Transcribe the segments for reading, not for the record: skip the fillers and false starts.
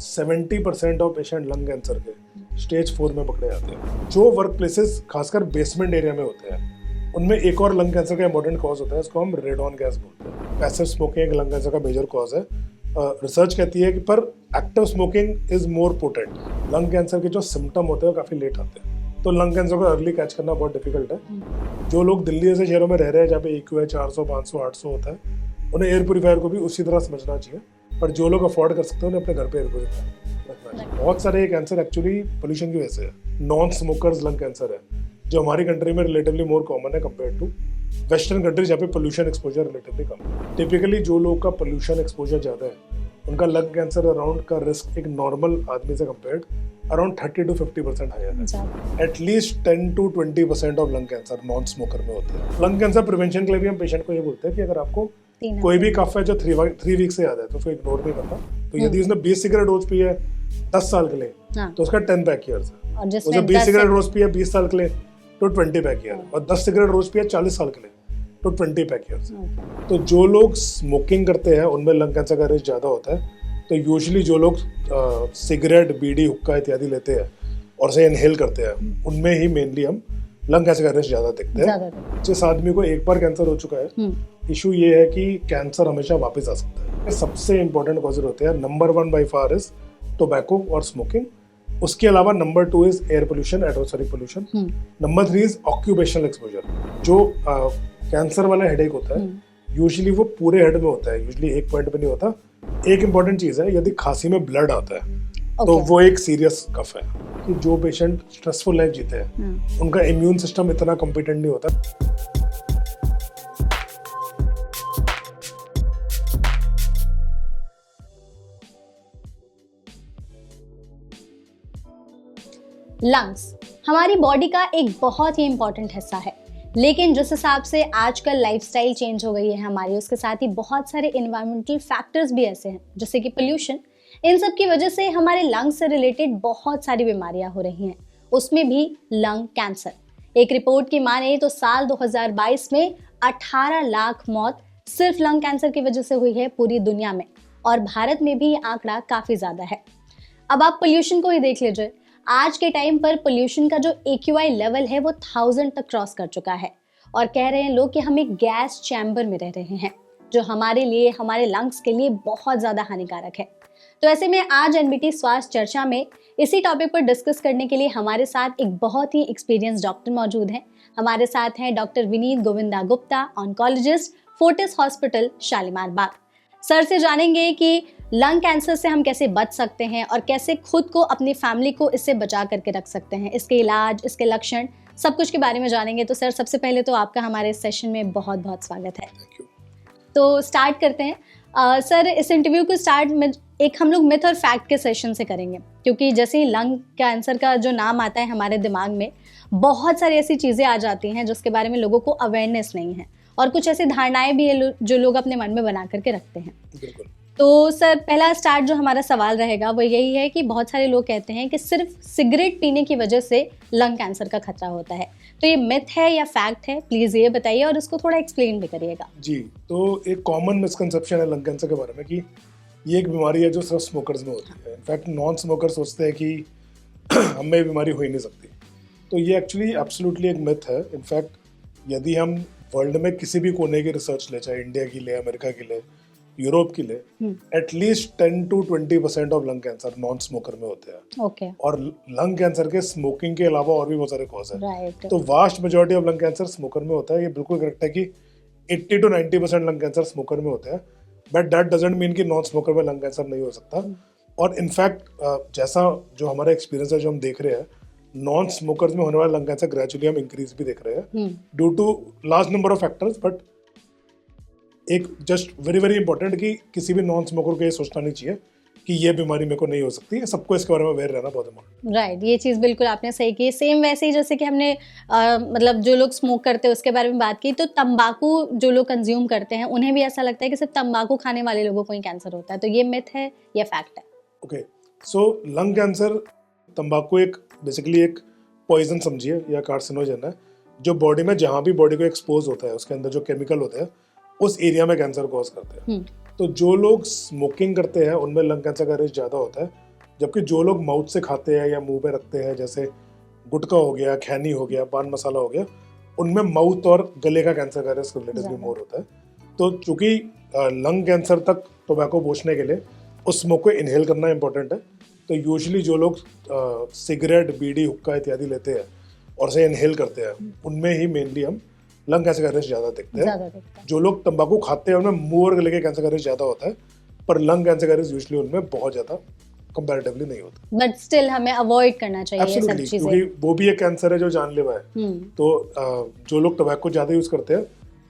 70% of patient lung cancer के stage 4 में पकड़े जाते हैं। जो वर्क प्लेसेस खासकर बेसमेंट एरिया में होते हैं उनमें एक और लंग कैंसर का इंपॉर्टेंट कॉज होता है, इसको हम रेडॉन गैस बोलते हैं। पैसिव स्मोकिंग लंग कैंसर का मेजर कॉज है। रिसर्च कहती है कि पर active smoking is more potent. Lung cancer के जो सिम्टम होते हैं वो काफ़ी लेट आते हैं, तो लंग कैंसर को अर्ली कैच करना बहुत डिफिकल्ट है। जो लोग दिल्ली जैसे शहरों में रह रहे हैं जहाँ पे EQ है 400, 500, 800 होता है, उन्हें एयर प्योरीफायर को भी उसी तरह समझना चाहिए। पर जो लोग अफोर्ड कर सकते हैं उन्हें अपने घर पे एयर प्योरीफायर रखना चाहिए। बहुत सारे कैंसर एक्चुअली पोल्यूशन की वजह से है। नॉन स्मोकर्स लंग कैंसर है जो हमारी कंट्री में रिलेटिवली मोर कॉमन है कंपेयर टू वेस्टर्न कंट्रीज जहाँ पे पोल्यूशन एक्सपोजर रिलेटिवली कम है। टिपिकली जो लोग का पोल्यूशन एक्सपोजर ज़्यादा है उनका लंग कैंसर अराउंड का रिस्क एक नॉर्मल आदमी से कंपेयर्ड अराउंड 30 to 50% हायर है। At least 10 to 20% of lung cancer non smoker में होते हैं। लंग कैंसर प्रिवेंशन के लिए भी हम पेशेंट को ये बोलते हैं कि अगर आपको कोई भी कफ है जो 3 वीक से ज़्यादा है तो उसको इग्नोर नहीं करना। तो यदि उसने 20 सिगरेट रोज पी है 10 साल के लिए तो उसका 10 पैक ईयर्स है। उसने 20 सिगरेट रोज पी है 20 साल के लिए तो 20 पैक ईयर, और 10 सिगरेट रोज पी है 40 साल के लिए तो 20 पैक ईयर्स। तो जो लोग स्मोकिंग करते हैं उनमें लंग कैंसर का रिस्क ज़्यादा होता है। तो यूजुअली जो लोग सिगरेट, बीड़ी, हुक्का इत्यादि लेते हैं और से इनहेल करते हैं उनमें ही मेनली हम लंग कैंसर का रिस्क ज़्यादा देखते हैं। जिस आदमी को एक बार कैंसर हो चुका है, इशू ये है कि कैंसर हमेशा वापस आ सकता है। सबसे इंपॉर्टेंट कॉज होते हैं, number 1 by far is tobacco और स्मोकिंग। उसके अलावा number 2 is air pollution, atmospheric pollution. Number 3 is occupational exposure. जो कैंसर वाला हेडेक होता है यूजुअली वो पूरे हेड में होता है, यूजुअली एक पॉइंट पे नहीं होता। एक इंपॉर्टेंट चीज है, यदि खांसी में ब्लड आता है तो वो एक सीरियस कफ है। कि जो पेशेंट स्ट्रेसफुल लाइफ जीते हैं उनका इम्यून सिस्टम इतना कॉम्पिटेंट नहीं होता। लंग्स हमारी बॉडी का एक बहुत ही इम्पोर्टेंट हिस्सा है, लेकिन जिस हिसाब से आजकल लाइफस्टाइल चेंज हो गई है हमारी, उसके साथ ही बहुत सारे एनवायरमेंटल फैक्टर्स भी ऐसे हैं जैसे कि पोल्यूशन, इन सब की वजह से हमारे लंग्स से रिलेटेड बहुत सारी बीमारियां हो रही हैं, उसमें भी लंग कैंसर। एक रिपोर्ट की माने तो साल 2022 में 18 लाख मौत सिर्फ लंग कैंसर की वजह से हुई है पूरी दुनिया में, और भारत में भी ये आंकड़ा काफ़ी ज़्यादा है। अब आप पोल्यूशन को ही देख लीजिए, आज के टाइम पर पोल्यूशन का जो AQI लेवल है वो 1000 तक क्रॉस कर चुका है, और कह रहे हैं लोग कि हम एक गैस चैम्बर में रह रहे हैं जो हमारे लिए, हमारे लंग्स के लिए बहुत ज़्यादा हानिकारक है। तो ऐसे में आज NBT स्वास्थ्य चर्चा में इसी टॉपिक पर डिस्कस करने के लिए हमारे साथ एक बहुत ही एक्सपीरियंस डॉक्टर मौजूद हैं। हमारे साथ हैं doctor Vineet Govinda Gupta, oncologist, Fortis hospital, Shalimar Bagh. Sir से जानेंगे कि लंग कैंसर से हम कैसे बच सकते हैं और कैसे खुद को, अपनी फैमिली को इससे बचा करके रख सकते हैं, इसके इलाज, इसके लक्षण, सब कुछ के बारे में जानेंगे। तो सर सबसे पहले तो आपका हमारे इस सेशन में बहुत बहुत स्वागत है। तो स्टार्ट करते हैं। सर इस इंटरव्यू को स्टार्ट में एक हम लोग मिथ और फैक्ट के सेशन से करेंगे, क्योंकि जैसे ही लंग कैंसर का जो नाम आता है हमारे दिमाग में बहुत सारी ऐसी चीज़ें आ जाती हैं जिसके बारे में लोगों को अवेयरनेस नहीं है, और कुछ ऐसी धारणाएं भी है जो लोग अपने मन में बना करके रखते हैं। बिल्कुल। तो सर पहला स्टार्ट जो हमारा सवाल रहेगा वो यही है कि बहुत सारे लोग कहते हैं कि सिर्फ सिगरेट पीने की वजह से लंग कैंसर का खतरा होता है, तो ये मिथ है या फैक्ट है, प्लीज़ ये बताइए और इसको थोड़ा एक्सप्लेन भी करिएगा। जी, तो एक कॉमन मिसकंसेप्शन है लंग कैंसर के बारे में कि ये एक बीमारी है जो सिर्फ स्मोकर्स में होती है। इनफैक्ट नॉन स्मोकर सोचते हैं कि हमें बीमारी हो ही नहीं सकती, तो ये एक्चुअली एब्सोल्युटली एक मिथ है। इनफैक्ट यदि हम वर्ल्ड में किसी भी कोने की रिसर्च ले, चाहे इंडिया की ले, अमेरिका की ले, यूरोप की ले, at least 10 to 20% of lung cancer non smoker में होते हैं। और लंग कैंसर के स्मोकिंग के अलावा और भी बहुत सारे कॉज है। तो vast majority of lung cancer smoker में होता है। ये बिल्कुल करेक्ट है कि 80 to 90% लंग कैंसर स्मोकर में होते हैं, बट दैट डजंट मीन कि नॉन स्मोकर में लंग कैंसर नहीं हो सकता। और इनफैक्ट जैसा जो हमारा एक्सपीरियंस है, जो हम देख रहे हैं, नॉन स्मोकर्स में होने वाला लंग कैंसर ग्रेजुअली हम इंक्रीज भी देख रहे हैं due to large number of factors. But एक जस्ट वेरी वेरी इंपॉर्टेंट कि किसी भी नॉन स्मोकर को ये सोचना नहीं चाहिए कि ये बीमारी मेरे को नहीं हो सकती है। सबको इसके बारे में अवेयर रहना बहुत इम्पोर्टेंट। राइट, ये चीज़ बिल्कुल आपने सही की। सेम वैसे ही जैसे कि हमने मतलब जो लोग स्मोक करते हैं उसके बारे में बात की, तो तंबाकू जो लोग कंज्यूम करते हैं उन्हें भी ऐसा लगता है कि सिर्फ तंबाकू खाने वाले लोगों को ही कैंसर होता है, तो ये मिथ है या फैक्ट है? ओके, सो लंग कैंसर, तंबाकू एक बेसिकली एक पॉइजन समझिए या कार्सिनोजन है, जो बॉडी में जहाँ भी बॉडी को एक्सपोज होता है उसके अंदर जो केमिकल होते हैं उस एरिया में कैंसर कॉज करते हैं। तो जो लोग स्मोकिंग करते हैं उनमें लंग कैंसर का रिस्क ज़्यादा होता है, जबकि जो लोग माउथ से खाते हैं या मुंह में रखते हैं, जैसे गुटखा हो गया, खैनी हो गया, पान मसाला हो गया, उनमें माउथ और गले का कैंसर का रिस्क रिलेटिवली मोर होता है। तो चूंकि लंग कैंसर तक टोबैको पहुंचने के लिए उस स्मोक को इनहेल करना इंपॉर्टेंट है। तो यूजुअली जो लोग सिगरेट, बीड़ी, हुक्का इत्यादि लेते हैं और से इनहेल करते हैं, उनमें ही मेनली हम लंग कैंसर का रिस्क ज़्यादा देखते हैं। जो लोग तंबाकू खाते हैं उनमें मुंह और गले के कैंसर का रिस्क ज़्यादा होता है, पर लंग कैंसर का रिस्क यूजुअली उनमें बहुत ज़्यादा कंपैरेटिवली नहीं होता। बट स्टिल हमें अवॉइड करना चाहिए ये सब चीजें, क्योंकि वो भी एक कैंसर है जो जानलेवा है। तो जो लोग टोबैको ज़्यादा यूज़ करते हैं,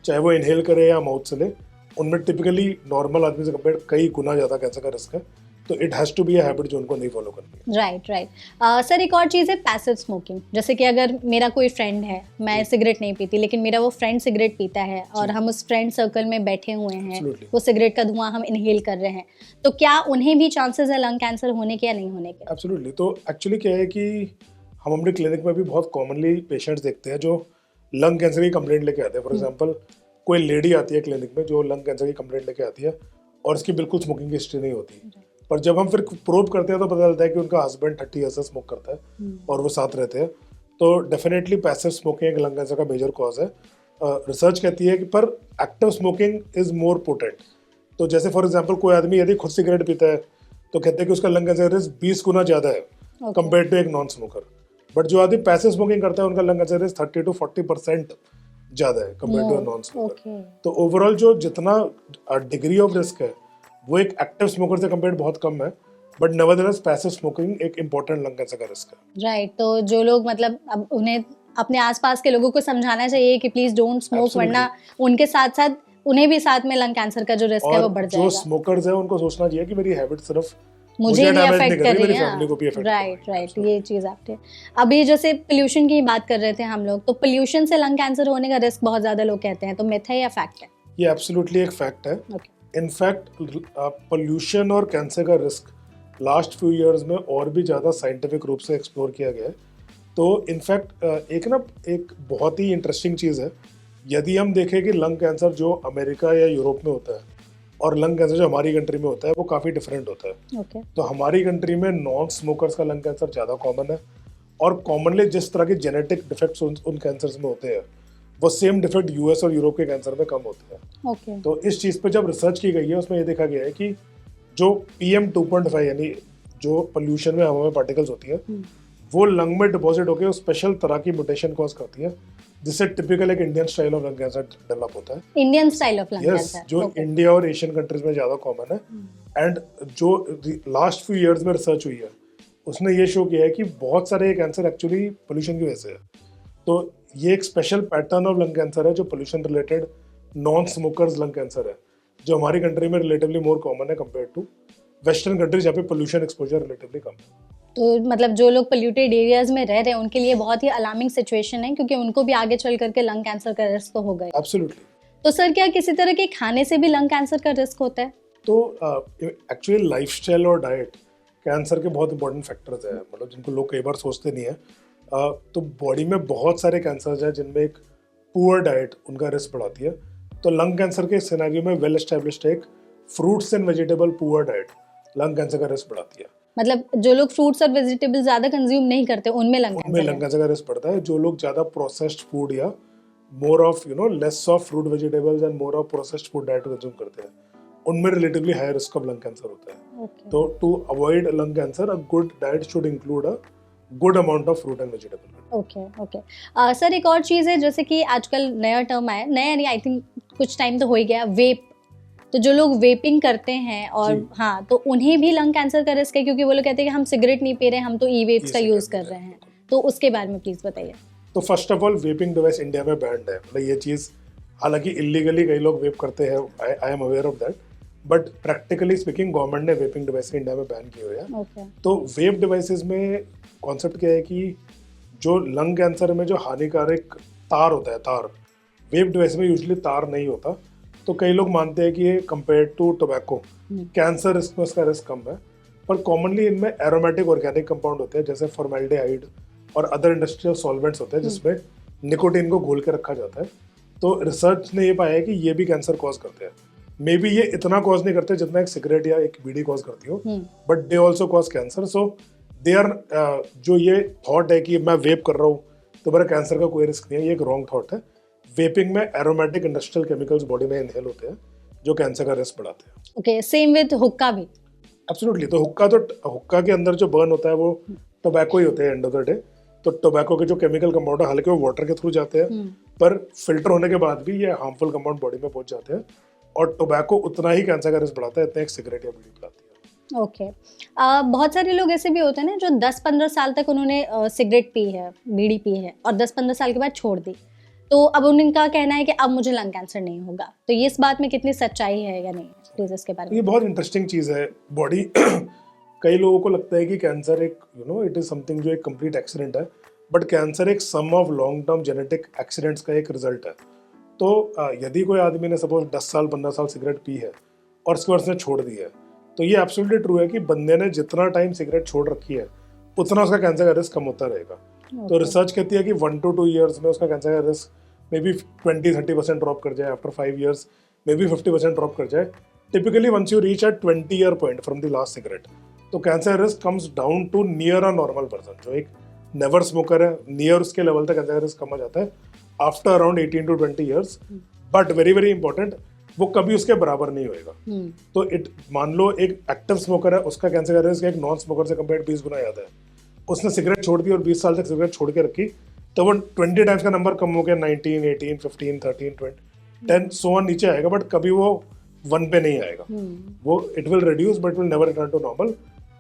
चाहे वो इनहेल करे या माउथ से ले, उनमें टिपिकली नॉर्मल आदमी से कंपेयर कई गुना ज़्यादा कैंसर का रिस्क है। तो it has to be a habit जो उनको नहीं फॉलो करनी है। राइट। सर एक और चीज़ है पैसिव स्मोकिंग। जैसे कि अगर मेरा कोई फ्रेंड है, मैं सिगरेट नहीं पीती, लेकिन मेरा वो फ्रेंड सिगरेट पीता है और हम उस फ्रेंड सर्कल में बैठे हुए हैं, वो सिगरेट का धुआं हम इनहेल कर रहे हैं, तो क्या उन्हें भी चांसेस है लंग कैंसर होने के या नहीं होने के? एब्सोल्युटली। तो एक्चुअली क्या है कि हम अपने क्लिनिक में भी बहुत कॉमनली पेशेंट्स देखते हैं जो लंग कैंसर की कंप्लेंट लेके आते हैं। फॉर एग्जांपल, कोई लेडी आती है क्लिनिक में जो लंग कैंसर की कंप्लेंट लेके आती है और उसकी बिल्कुल स्मोकिंग की हिस्ट्री नहीं होती, पर जब हम फिर प्रोब करते हैं तो पता चलता है कि उनका हस्बैंड 30 ईयर से स्मोक करता है और वो साथ रहते हैं। तो डेफिनेटली पैसिव स्मोकिंग एक लंग कैंसर का मेजर कॉज है। रिसर्च कहती है कि पर active smoking is more potent. तो जैसे फॉर एग्जांपल कोई आदमी यदि खुद सिगरेट पीता है तो कहते हैं कि उसका लंग कैंसर रिस्क 20 गुना ज़्यादा है कंपेयर टू एक नॉन स्मोकर। बट जो आदमी पैसिव स्मोकिंग करता है उनका लंग कैंसर रिस्क 30 to 40% ज़्यादा है कंपेयर टू नॉन स्मोकर। तो ओवरऑल जो जितना डिग्री ऑफ रिस्क है वो एक एक्टिव स्मोकर से कंपेयर बहुत कम है, बट नेवरदलेस पैसिव स्मोकिंग एक इम्पोर्टेंट लंग कैंसर का रिस्क है। राइट। तो जो लोग मतलब अब उन्हें अपने आसपास के लोगों को समझाना चाहिए कि प्लीज डोंट स्मोक, वरना उनके साथ साथ उन्हें भी साथ में लंग कैंसर का जो रिस्क है वो बढ़ जाएगा। जो स्मोकर्स है उनको सोचना चाहिए कि मेरी हैबिट सिर्फ मुझे नहीं अफेक्ट कर रही है। राइट। ये चीज आपने अभी जैसे पोल्यूशन की बात कर रहे थे हम लोग, तो पोल्यूशन से लंग कैंसर होने का रिस्क बहुत ज्यादा लोग कहते हैं, तो मिथ है या फैक्ट है? ये एब्सोल्युटली एक फैक्ट है। इनफैक्ट पोल्यूशन और कैंसर का रिस्क लास्ट फ्यू इयर्स में और भी ज़्यादा साइंटिफिक रूप से एक्सप्लोर किया गया है। तो इनफैक्ट एक बहुत ही इंटरेस्टिंग चीज़ है, यदि हम देखें कि लंग कैंसर जो अमेरिका या यूरोप में होता है और लंग कैंसर जो हमारी कंट्री में होता है वो काफ़ी डिफरेंट होता है। तो हमारी कंट्री में नॉन स्मोकर्स का लंग कैंसर ज़्यादा कॉमन है, और कॉमनली जिस तरह के जेनेटिक डिफेक्ट्स उन कैंसर्स में होते हैं वो सेम डिफेक्ट यूएस और यूरोप के कैंसर में कम होते हैं। तो इस चीज़ पे जब रिसर्च की गई है उसमें ये देखा गया है कि जो PM 2.5 यानी जो पोल्यूशन में हवा में पार्टिकल्स होती है वो लंग में डिपॉजिट होकर स्पेशल तरह की म्यूटेशन कॉज करती है, जिससे टिपिकल एक Indian style of lung cancer develop होता है। Indian style of lung cancer जो इंडिया और एशियन कंट्रीज में ज़्यादा कॉमन है। एंड जो लास्ट फ्यू इयर्स में रिसर्च हुई है उसने ये शो किया है कि बहुत सारे कैंसर एक्चुअली पोल्यूशन की वजह से है। तो ये एक special pattern of lung cancer है जो pollution related non smokers lung cancer है, जो हमारी कंट्री में रिलेटिवली मोर कॉमन है कंपेयर टू वेस्टर्न कंट्रीज जहाँ पे पोल्यूशन एक्सपोजर रिलेटिवली कम है। तो मतलब जो लोग पोल्यूटेड एरियाज में रह रहे हैं उनके लिए बहुत ही अलार्मिंग सिचुएशन है, क्योंकि उनको भी आगे चल करके लंग कैंसर का रिस्क तो होगा। एब्सोल्युटली। तो सर क्या किसी तरह के खाने से भी लंग कैंसर का रिस्क होता है? तो एक्चुअली लाइफस्टाइल और डाइट कैंसर के बहुत इंपॉर्टेंट फैक्टर्स है, मतलब जिनको लोग कई बार सोचते नहीं है। तो बॉडी में बहुत सारे कैंसर्स हैं जिनमें एक पुअर डाइट उनका रिस्क बढ़ाती है। तो लंग कैंसर के सिनेरियो में वेल एस्टेब्लिश्ड एक fruits and vegetable poor diet lung cancer का रिस्क बढ़ाती है। मतलब जो लोग फ्रूट्स और वेजिटेबल ज्यादा कंज्यूम नहीं करते उनमें लंग कैंसर का रिस्क बढ़ता है। जो लोग ज्यादा प्रोसेस्ड फूड या more of less of fruit vegetables and more of processed food diet consume करते हैं उनमें relatively high risk of lung cancer होता है। तो to avoid lung cancer a good diet should include a good amount of fruit and vegetable. Okay. Sir एक और चीज़ है, जैसे कि आजकल नया टर्म आया, नया नहीं, आई थिंक कुछ टाइम तो हो ही गया, वेप। तो जो लोग वेपिंग करते हैं और हाँ, तो उन्हें भी लंग कैंसर का रिस्क है, क्योंकि वो लोग कहते हैं कि हम सिगरेट नहीं पी रहे, हम तो ई-वेप्स का यूज़ कर रहे हैं। तो उसके बारे में प्लीज़ बताइए। तो first of all vaping device India में बैंड है। मतलब ये चीज़ हालांकि इलीगली कई लोग वेप करते हैं, I am aware of that, but practically speaking government ने वेपिंग डिवाइस इंडिया में बैन किए हुए हैं। तो वेप डिवाइसेस में कॉन्सेप्ट क्या है कि जो लंग कैंसर में जो हानिकारक तार होता है, तार वेप डिवाइस में यूजुअली तार नहीं होता। तो कई लोग मानते हैं कि ये compare to tobacco cancer risk में इसका रिस्क कम है, पर कॉमनली इनमें एरोमेटिक ऑर्गेनिक कंपाउंड होते हैं जैसे फॉर्मेल्डिहाइड और अदर इंडस्ट्रियल सॉल्वेंट्स होते हैं जिसमें निकोटीन को घोल के रखा जाता है। तो रिसर्च ने ये पाया है कि ये भी कैंसर कॉज करते हैं। मे बी ये इतना कॉज नहीं करते जितना एक सिगरेट या एक बीड़ी कॉज करती हो, but they also cause cancer. So they are, जो ये थॉट है कि मैं वेप कर रहा हूँ तो मेरा कैंसर का कोई रिस्क नहीं है, ये एक रॉन्ग थॉट है. वेपिंग में एरोमेटिक इंडस्ट्रियल केमिकल्स बॉडी में इनहेल होते हैं जो कैंसर का रिस्क बढ़ाते हैं. ओके, सेम विद हुक्का भी. एब्सोल्युटली. तो हुक्का के अंदर जो बर्न होता है वो टोबैको ही होते हैं एंड ऑफ द डे. तो टोबैको के जो केमिकल कंपाउंड है, हालांकि वो वाटर के थ्रू जाते हैं, पर फिल्टर होने के बाद भी ये हार्मफुल कंपाउंड बॉडी में पहुंच जाते हैं. और टोबैको उतना ही कैंसर का रिस्क बढ़ाता है इतना एक सिगरेट या बीड़ी पिलाती है. ओके. बहुत सारे लोग ऐसे भी होते हैं ना जो 10-15 साल तक उन्होंने सिगरेट पी है, बीड़ी पी है और 10-15 साल के बाद छोड़ दी, तो अब उनका कहना है कि अब मुझे लंग कैंसर नहीं होगा. तो ये इस बात में कितनी सच्चाई है या नहीं, प्लीज इसके बारे में. ये बहुत इंटरेस्टिंग चीज़ है. बॉडी कई लोगों को लगता है कि कैंसर एक इट इज समथिंग जो एक कंप्लीट एक्सीडेंट है, बट कैंसर एक sum of long term genetic accidents का एक रिजल्ट है. तो यदि कोई आदमी ने सपोज 10 साल 15 साल सिगरेट पी है और उसके बाद उसने छोड़ दी है, तो ये एब्सोल्युटली ट्रू है कि बंदे ने जितना टाइम सिगरेट छोड़ रखी है उतना उसका कैंसर का रिस्क कम होता रहेगा. तो रिसर्च कहती है कि 1 to 2 years में उसका कैंसर का रिस्क मे बी 20-30% ड्रॉप कर जाए. After 5 years may be 50% drop कर जाए. Typically once you reach at 20-year point from the last cigarette, तो cancer risk comes down to near a normal person. जो एक नेवर स्मोकर है, near उसके level तक कैंसर रिस्क कम हो जाता है after around 18 to 20 years. But very very important, वो कभी उसके बराबर नहीं होएगा. तो मान लो एक एक्टिव स्मोकर है, उसका कैंसर का रिस्क एक नॉन स्मोकर से कंपेयर 20 गुना ज्यादा है. उसने सिगरेट छोड़ दी और 20 साल तक सिगरेट छोड़ के रखी, तो वो 20 टाइम्स का नंबर कम हो गया, 19, 18, 15, 13, 20, 10 सो ऑन नीचे आएगा, बट कभी वो 1 पे नहीं आएगा. वो it will reduce but will never return to normal.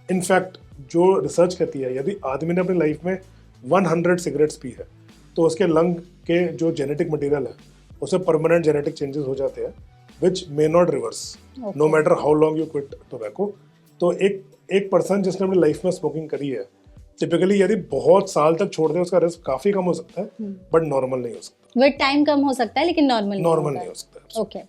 In fact जो रिसर्च कहती है, यदि आदमी ने अपनी लाइफ में 100 सिगरेट्स पी है तो उसके लंग के जो जेनेटिक मटेरियल है उसमें परमानेंट जेनेटिक चेंजेस हो जाते हैं which may not reverse no matter how long you quit tobacco. तो एक पर्सन जिसने अपनी लाइफ में स्मोकिंग करी है, टिपिकली यदि बहुत साल तक छोड़ दे उसका रिस्क काफी कम हो सकता है, बट नॉर्मल नहीं हो सकता. विद टाइम कम हो सकता है लेकिन नॉर्मल नहीं हो सकता. ओके.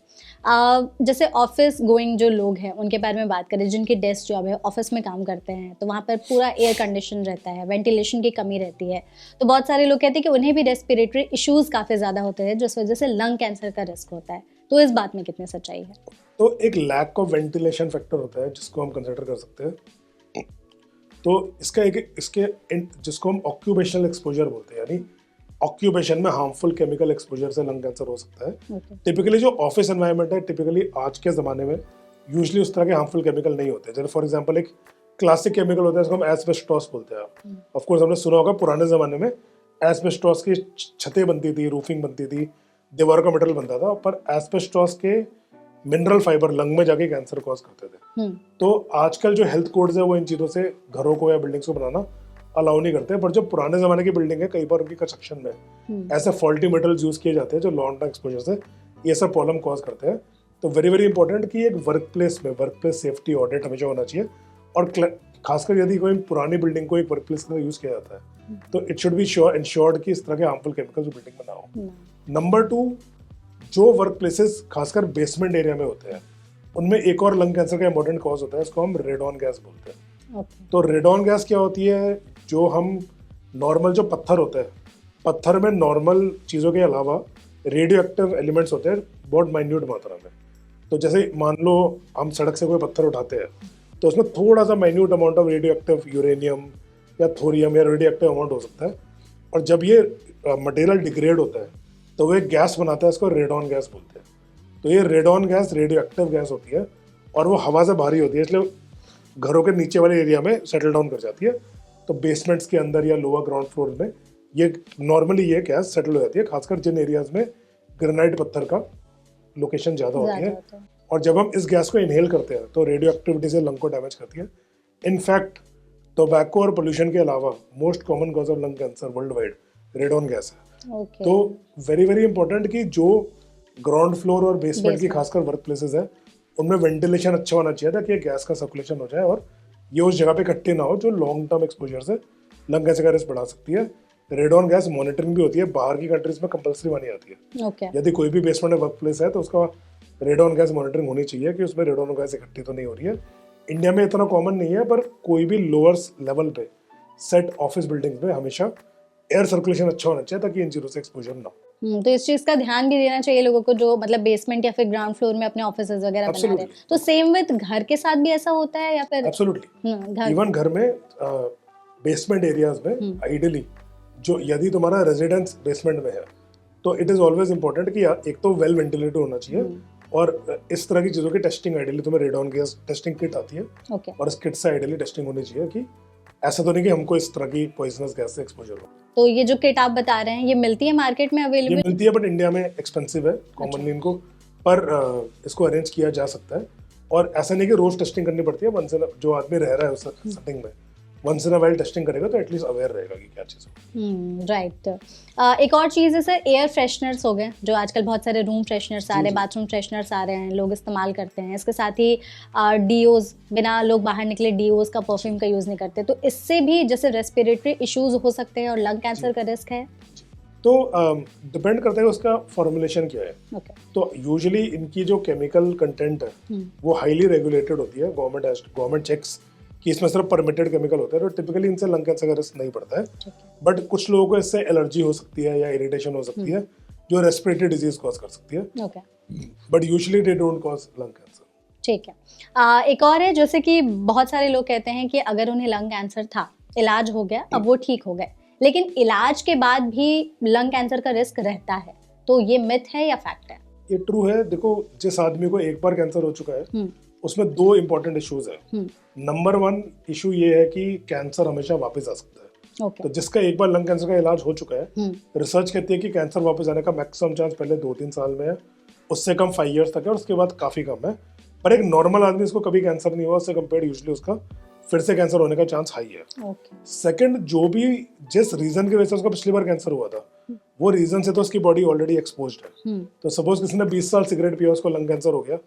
जैसे ऑफिस गोइंग जो लोग हैं उनके बारे में बात करें, जिनकी डेस्क जॉब है, ऑफिस में काम करते हैं, तो वहाँ पर पूरा एयर कंडीशन रहता है, वेंटिलेशन की कमी रहती है, तो बहुत सारे लोग कहते हैं कि उन्हें भी रेस्पिरेटरी इश्यूज काफ़ी ज़्यादा होते हैं जिस वजह से लंग कैंसर का रिस्क होता है. तो इस बात में कितनी सच्चाई है? तो एक लैक ऑफ वेंटिलेशन फैक्टर होता है जिसको हम कंसिडर कर सकते हैं. तो इसके जिसको हम ऑक्यूपेशनल एक्सपोजर बोलते हैं, यानी ऑक्यूपेशन में हार्मफुल केमिकल एक्सपोजर से लंग कैंसर हो सकता है. टिपिकली जो ऑफिस एनवायरनमेंट है, टिपिकली आज के ज़माने में यूजुअली उस तरह के हार्मफुल केमिकल नहीं होते. जैसे फॉर एग्जांपल एक क्लासिक केमिकल होता है जिसको हम एस्बेस्टॉस बोलते हैं. ऑफ कोर्स हमने सुना होगा पुराने ज़माने में एस्बेस्टॉस की छतें बनती थी, रूफिंग बनती थी, दीवारों का मटेरियल बनता था, पर एस्बेस्टॉस के मिनरल फाइबर लंग में जाके कैंसर कॉज करते थे. तो आजकल जो हेल्थ कोड्स है वो इन चीज़ों से घरों को या बिल्डिंग्स को बनाना अलाउ नहीं करते. पर जो पुराने जमाने की बिल्डिंग है, कई बार उनकी कंस्ट्रक्शन में ऐसे फॉल्टी मेटल्स यूज किए जाते हैं जो लॉन्ग टर्म एक्सपोजर से ये सब प्रॉब्लम कॉज करते हैं. तो वेरी वेरी इंपॉर्टेंट कि एक वर्क प्लेस में वर्क प्लेस सेफ्टी ऑडिट हमेशा होना चाहिए. और खासकर यदि कोई पुरानी बिल्डिंग को एक वर्क प्लेस में यूज किया जाता है तो इट शुड बी इंश्योर्ड कि इस तरह के हार्मफुल केमिकल्स बिल्डिंग में ना हो. नंबर 2, जो वर्क प्लेसेस खासकर बेसमेंट एरिया में होते हैं उनमें एक और लंग कैंसर का इंपॉर्टेंट कॉज होता है, इसको हम रेडॉन गैस बोलते हैं. तो रेडॉन गैस क्या होती है? जो हम नॉर्मल जो पत्थर होता है, पत्थर में नॉर्मल चीज़ों के अलावा रेडियो एक्टिव एलिमेंट्स होते हैं बहुत माइन्यूट मात्रा में. तो जैसे मान लो हम सड़क से कोई पत्थर उठाते हैं तो उसमें थोड़ा सा minute amount of radio active uranium या थोरियम या रेडियो एक्टिव अमाउंट हो सकता है. और जब ये मटेरियल डिग्रेड होता है तो वो एक गैस बनाता है, इसको रेडॉन गैस बोलते हैं. तो ये radon gas radio active gas होती है और वो हवा से भारी होती है, इसलिए घरों के नीचे वाले एरिया में सेटल डाउन कर जाती है. तो बेसमेंट्स के अंदर या लोअर ग्राउंड फ्लोर में ये नॉर्मली ये गैस सेटल हो जाती है, खासकर जिन एरियाज में ग्रेनाइट पत्थर का लोकेशन ज़्यादा होती है. और जब हम इस गैस को इनहेल करते हैं तो रेडियो एक्टिविटी से लंग को डैमेज करती है. इनफैक्ट टोबैको और पोल्यूशन के अलावा most common cause of lung cancer world wide radon gas है. तो वेरी वेरी इंपॉर्टेंट कि जो ग्राउंड फ्लोर और बेसमेंट की खासकर वर्क प्लेसेस है उनमें वेंटिलेशन अच्छा होना चाहिए ताकि गैस का सर्कुलेशन हो जाए और ये उस जगह पे इकट्ठे ना हो जो लॉन्ग टर्म एक्सपोजर से लंग कैंसर का रिस्क बढ़ा सकती है. रेडॉन गैस मॉनिटरिंग भी होती है, बाहर की कंट्रीज में कंपल्सरी मानी जाती है. यदि कोई भी बेसमेंट में वर्क प्लेस है तो उसका रेडॉन गैस मॉनिटरिंग होनी चाहिए कि उसमें रेडॉन गैस इकट्ठी तो नहीं हो रही है. इंडिया में इतना कॉमन नहीं है, पर कोई भी लोअर लेवल पे सेट ऑफिस बिल्डिंग्स में हमेशा एयर सर्कुलेशन अच्छा होना चाहिए ताकि इन चीज़ों से एक्सपोजर ना हो. तो इस चीज का ध्यान भी देना चाहिए लोगों को जो मतलब बेसमेंट या फिर ग्राउंड फ्लोर में अपने ऑफिसेज वगैरह बना रहे हैं। Absolutely. तो सेम विद घर के साथ भी ऐसा होता है या फिर एब्सोल्युटली, घर इवन घर में बेसमेंट एरियाज में आइडियली जो यदि तुम्हारा रेजिडेंस बेसमेंट में है तो इट इज ऑलवेज इंपॉर्टेंट कि एक तो वेल वेंटिलेटेड होना चाहिए और इस तरह की चीज़ों की टेस्टिंग आइडियली तुम्हें रेडॉन गैस टेस्टिंग किट आती है ओके और इस किट से आइडियली टेस्टिंग होनी चाहिए कि ऐसा तो नहीं कि हमको इस तरह की पॉइजनस गैस से एक्सपोजर हो। तो ये जो किट आप बता रहे हैं ये मिलती है मार्केट में ये अवेलेबल? मिलती है बट इंडिया में एक्सपेंसिव है कॉमनली इनको, पर इसको अरेंज किया जा सकता है और ऐसा नहीं कि रोज टेस्टिंग करनी पड़ती है। वंस इन जो आदमी रह रहा है उस सेटिंग में once in a while testing करेगा तो एटलीस्ट अवेयर रहेगा कि क्या चीज़ है। राइट। एक और चीज़ है सर, एयर फ्रेशनर्स हो गए जो आजकल बहुत सारे रूम फ्रेशनर्स आ रहे हैं, बाथरूम फ्रेशनर्स आ रहे हैं, लोग इस्तेमाल करते हैं। इसके साथ ही डीओज, बिना लोग बाहर निकले डीओज का परफ्यूम का यूज़ नहीं करते, तो इससे भी जैसे रेस्पिरेटरी इश्यूज हो सकते हैं और लंग कैंसर का रिस्क है। तो डिपेंड करता है उसका फॉर्मुलेशन क्या है। ओके तो यूजुअली इनकी जो केमिकल कंटेंट है वो हाईली रेगुलेटेड होती है। गवर्नमेंट चेक्स कि इसमें सिर्फ परमिटेड केमिकल होता है, तो टिपिकली इनसे लंग कैंसर का रिस्क नहीं पड़ता है। बट कुछ लोगों को इससे एलर्जी हो सकती है या इरिटेशन हो सकती है जो रेस्पिरेटरी डिजीज कॉज कर सकती है, okay but usually they don't cause lung cancer. ठीक है। एक और है जैसे कि बहुत सारे लोग कहते हैं कि अगर उन्हें लंग कैंसर था, इलाज हो गया, अब वो ठीक हो गए, लेकिन इलाज के बाद भी लंग कैंसर का रिस्क रहता है, तो ये मिथ है या फैक्ट है? ये ट्रू है। देखो, जिस आदमी को एक बार कैंसर हो चुका है उसमें दो इंपॉर्टेंट इश्यूज है। नंबर 1 इशू ये है कि कैंसर हमेशा वापस आ सकता है। ओके तो जिसका एक बार लंग कैंसर का इलाज हो चुका है, रिसर्च कहती है कि कैंसर वापस आने का मैक्सिमम चांस पहले 2-3 साल में है, उससे कम 5 इयर्स तक है और उसके बाद काफी कम है। पर एक नॉर्मल आदमी इसको कभी कैंसर नहीं हुआ, उससे कंपेयर यूजुअली उसका फिर से कैंसर होने का चांस हाई है। ओके सेकंड, जो भी जिस रीजन की वजह से उसका पिछली बार कैंसर हुआ था वो रीजन से तो उसकी बॉडी ऑलरेडी एक्सपोज्ड है। तो सपोज किसी ने 20 साल सिगरेट पिया, उसको लंग कैंसर हो गया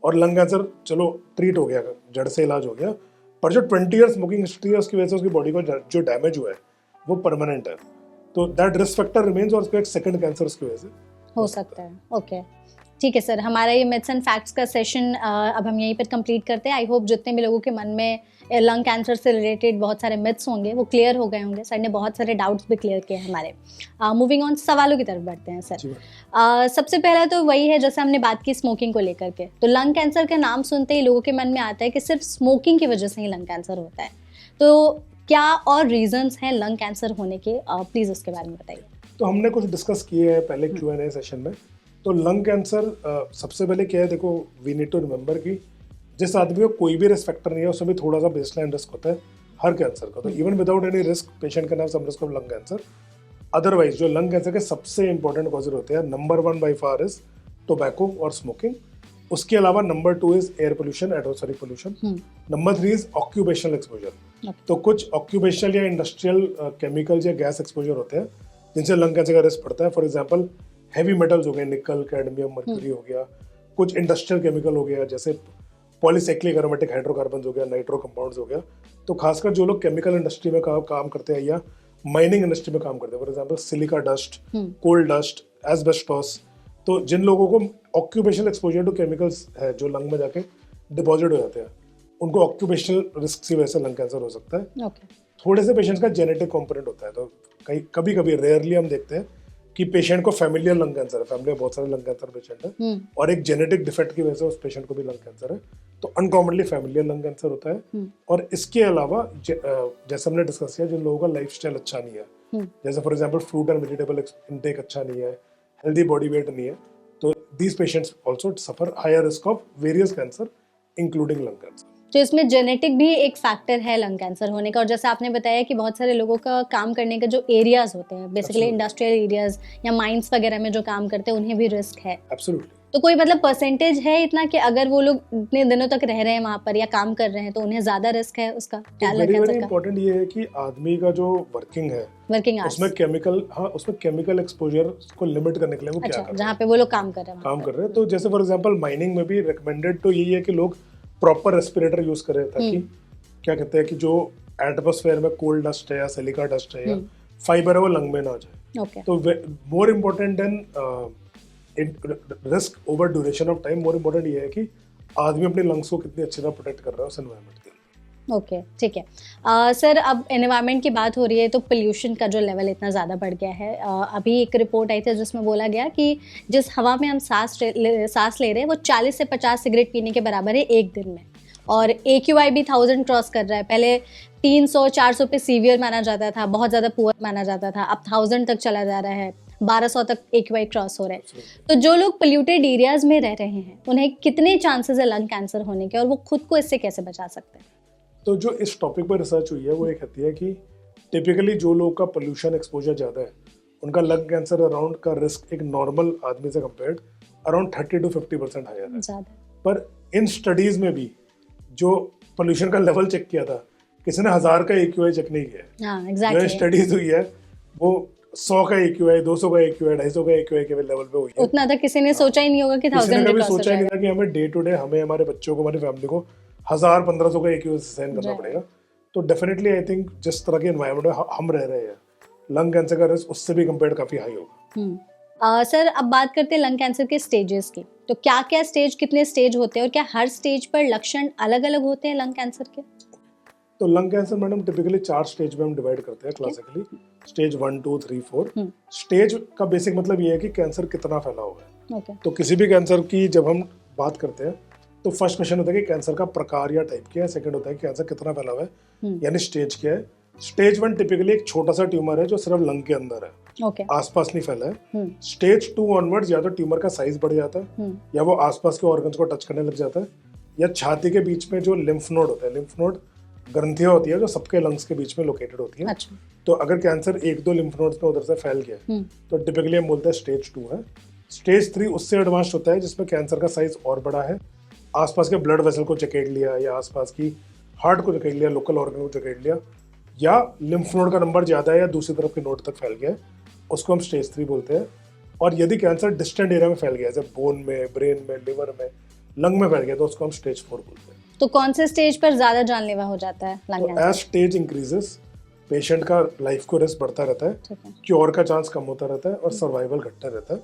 और लंग कैंसर चलो ट्रीट हो गया, जड़ से इलाज हो गया, पर जो 20 ईयर स्मोकिंग हिस्ट्री है उसकी वजह से उसकी बॉडी को जो डैमेज हुआ है वो परमानेंट है। तो दैट रिस्क फैक्टर रिमेन्स और उसको एक सेकंड कैंसर उसकी वजह से हो सकता है। ओके ठीक है सर, हमारा ये मिथ्स एंड फैक्ट्स का सेशन अब हम यहीं पर कंप्लीट करते हैं। आई होप जितने भी लोगों के मन में लंग कैंसर से रिलेटेड बहुत सारे मिथ्स होंगे वो क्लियर हो गए होंगे। सर ने बहुत सारे डाउट्स भी क्लियर किए हमारे। मूविंग ऑन, सवालों की तरफ बढ़ते हैं सर। सबसे पहला तो वही है, जैसे हमने बात की स्मोकिंग को लेकर के, तो लंग कैंसर का नाम सुनते ही लोगों के मन में आता है कि सिर्फ स्मोकिंग की वजह से ही लंग कैंसर होता है, तो क्या और रीजंस हैं लंग कैंसर होने के? प्लीज़ उसके बारे में बताइए। तो हमने कुछ डिस्कस किए हैं पहले Q&A सेशन में। तो लंग कैंसर सबसे पहले क्या है, देखो वी नीड टू रिमेंबर कि जिस आदमी को कोई भी रिस्क फैक्टर नहीं है उसमें भी थोड़ा सा बेसलाइन रिस्क होता है हर कैंसर का। तो even without any risk patient का नाम some risk of lung cancer. Otherwise जो लंग कैंसर के सबसे इंपॉर्टेंट कॉजेज होते हैं, number 1 by far is tobacco और स्मोकिंग। उसके अलावा number 2 is air pollution, atmospheric pollution. Number 3 is occupational exposure. तो कुछ ऑक्यूपेशनल या इंडस्ट्रियल केमिकल्स या गैस एक्सपोजर होते हैं जिनसे लंग कैंसर का रिस्क पड़ता है। फॉर एग्जाम्पल हैवी मेटल्स हो गए, निकल, कैडमियम, मर्क्यूरी हो गया, कुछ इंडस्ट्रियल केमिकल हो गया जैसे पॉलीसाइक्लिक एरोमेटिक हाइड्रोकार्बन हो गया, नाइट्रो कंपाउंड्स हो गया। तो खासकर जो लोग केमिकल इंडस्ट्री में काम करते हैं या माइनिंग इंडस्ट्री में काम करते हैं, for example silica dust, coal dust, asbestos, तो जिन लोगों को ऑक्यूपेशनल एक्सपोजर टू केमिकल्स है जो लंग में जाके डिपॉजिट हो जाते हैं, उनको ऑक्यूपेशनल रिस्क की वजह से लंग कैंसर हो सकता है। थोड़े से पेशेंट्स का जेनेटिक कॉम्पोनेंट होता है, तो कभी कभी रेयरली हम देखते हैं कि पेशेंट को फैमिलियल लंग कैंसर है, फैमिली में बहुत सारे लंग कैंसर पेशेंट है और एक जेनेटिक डिफेक्ट की वजह से उस पेशेंट को भी लंग कैंसर है, तो अनकॉमनली फैमिलियल लंग कैंसर होता है। और इसके अलावा जैसे हमने डिस्कस किया, जिन लोगों का लाइफस्टाइल अच्छा नहीं है, जैसे for example fruit and vegetable intake अच्छा नहीं है, हेल्दी बॉडी वेट नहीं है, तो these patients also suffer higher risk of various cancer including lung cancer. तो इसमें जेनेटिक भी एक फैक्टर है लंग कैंसर होने का। और जैसे आपने बताया कि बहुत सारे लोगों का काम करने के जो एरियाज होते हैं, बेसिकली इंडस्ट्रियल एरियाज या माइंस वगैरह में जो काम करते हैं, उन्हें भी रिस्क है। एब्सोल्युटली। तो कोई मतलब परसेंटेज है इतना कि अगर वो लोग इतने दिनों तक रह रहे हैं वहाँ पर या काम कर रहे हैं तो उन्हें ज्यादा रिस्क है उसका? वेरी इंपॉर्टेंट ये है कि आदमी का जो वर्किंग है उसमें केमिकल एक्सपोजर को लिमिट करने के लिए वो क्या कर रहे हैं, जहाँ पे वो लोग काम कर रहे हैं। तो जैसे फॉर एग्जांपल माइनिंग में भी रिकमेंडेड तो यही है कि लोग प्रॉपर रेस्पिरेटर यूज करें, ताकि क्या कहते हैं कि जो एटमॉस्फेयर में कोल डस्ट है या सिलिका डस्ट है या फाइबर है वो लंग में ना जाए। तो more important then risk over duration of time, more important ये है कि आदमी अपने लंग्स को कितनी अच्छी तरह प्रोटेक्ट कर रहा है उस एनवायरनमेंट के लिए। ओके, ठीक है। सर, अब एनवायरनमेंट की बात हो रही है तो पोल्यूशन का जो लेवल इतना ज़्यादा बढ़ गया है। अभी एक रिपोर्ट आई थी जिसमें बोला गया कि जिस हवा में हम सांस ले रहे हैं वो 40 से 50 सिगरेट पीने के बराबर है एक दिन में। और AQI भी 1000 क्रॉस कर रहा है। पहले 300-400 पे सीवियर माना जाता था, बहुत ज़्यादा पुअर माना जाता था, अब 1000 तक चला जा रहा है, 1200 तक AQI क्रॉस हो रहा है। तो जो लोग पोल्यूटेड एरियाज में रह रहे हैं उन्हें कितने चांसेस है लंग कैंसर होने के, और वो खुद को इससे कैसे बचा सकते हैं? तो जो इस टॉपिक पर रिसर्च हुई है वो ये कहती है कि टिपिकली जो लोग का पोल्यूशन एक्सपोजर ज़्यादा है उनका लंग कैंसर अराउंड का रिस्क एक नॉर्मल आदमी से कंपेयर्ड अराउंड 30 to 50% हायर है। ज़्यादा। पर इन स्टडीज़ में भी जो पोल्यूशन का लेवल चेक किया था, किसी ने 1000 का AQI चेक नहीं किया है। हाँ, जो एग्जैक्टली। स्टडीज हुई है वो 100 का AQI, 200 का AQI, 250 का AQI के लेवल पे हुई है। उतना तक किसी ने सोचा ही नहीं होगा कि किसी 1000 ने भी कभी क्रॉस हो सोचा ही नहीं जाएगा। था कि हमें डे टू डे हमें हमारे बच्चों को, हमारी फैमिली को 1000-1500 का AQI सहन करना Right. पड़ेगा। तो डेफिनेटली आई थिंक जिस तरह के एनवायरनमेंट में हम रह रहे हैं, लंग कैंसर का रिस्क उससे भी कंपेयर काफी हाई होगा। सर, अब बात करते हैं लंग कैंसर के स्टेजेस की। तो क्या क्या स्टेज, कितने स्टेज होते हैं और क्या हर स्टेज पर लक्षण अलग अलग होते हैं लंग कैंसर के? तो lung cancer madam typically 4 stage में हम डिवाइड करते हैं क्लासिकली। स्टेज 1, 2, 3, 4। स्टेज का बेसिक मतलब ये है कि कैंसर कितना फैला हुआ है। ओके। तो किसी भी कैंसर की जब हम बात करते हैं तो फर्स्ट क्वेश्चन होता है कि कैंसर का प्रकार या टाइप क्या है, सेकंड होता है कि कैंसर कितना फैला हुआ है, यानी स्टेज क्या है। स्टेज 1 टिपिकली एक छोटा सा ट्यूमर है जो सिर्फ लंग के अंदर है, ओके। आसपास नहीं फैला है। स्टेज 2 ऑनवर्ड्स या तो ट्यूमर का साइज बढ़ जाता है या वो आसपास के ऑर्गन्स को टच करने लग जाता है, या छाती के बीच में जो लिम्फ नोड होता है, लिम्फ नोड ग्रंथियां होती है जो सबके लंग्स के बीच में लोकेटेड होती है। अच्छा। तो अगर कैंसर 1-2 लिम्फ नोड्स में उधर से फैल गया तो टिपिकली हम बोलते हैं स्टेज 2 है। स्टेज 3 उससे एडवांस होता है जिसमें कैंसर का साइज और बड़ा है, आसपास के ब्लड वेसल को जकेट लिया या आसपास की हार्ट को जकेट लिया, लोकल ऑर्गन को जकेट लिया, या लिम्फ नोड का नंबर ज़्यादा है या दूसरी तरफ के नोड तक फैल गया है, उसको हम स्टेज 3 बोलते हैं। और यदि कैंसर डिस्टेंट एरिया में फैल गया जैसे बोन में, ब्रेन में, लिवर में, लंग में फैल गया तो उसको हम स्टेज 4 बोलते हैं। तो कौन से स्टेज पर ज्यादा जानलेवा हो जाता है लंग तो cancer? Age stage increases patient का लाइफ को रिस्क बढ़ता रहता है, ठीक है। क्योर का चांस कम होता रहता है और सर्वाइवल घटता रहता है।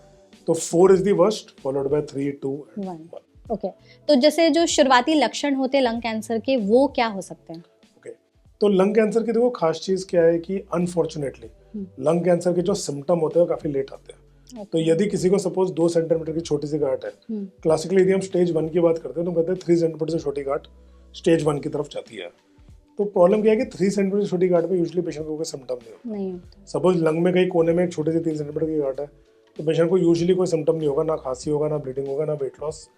तो 4 is the worst followed by 3, 2 and 1। Okay. तो जैसे जो शुरुआती लक्षण होते हैं लंग कैंसर के वो क्या हो सकते हैं? ओके, तो लंग कैंसर की देखो खास चीज क्या है कि अनफॉर्चुनेटली लंग कैंसर के जो सिम्टम होते हैं वो काफी लेट आते हैं। तो यदि किसी को सपोज 2 सेंटीमीटर की छोटी सी गांठ है, क्लासिकली यदि हम स्टेज 1 की बात करते हैं तो कहते हैं 3 सेंटीमीटर से छोटी गांठ स्टेज 1 की तरफ जाती है। तो प्रॉब्लम क्या है कि 3 सेंटीमीटर से छोटी गांठ में यूजुअली पेशेंट को कोई सिम्टम नहीं होता। सपोज लंग में कहीं कोने में एक छोटी सी 3 सेंटीमीटर की गांठ है तो पेशेंट को यूजुअली कोई सिम्टम नहीं होगा, ना खांसी होगा, ना ब्लीडिंग होगा, ना वेट लॉस,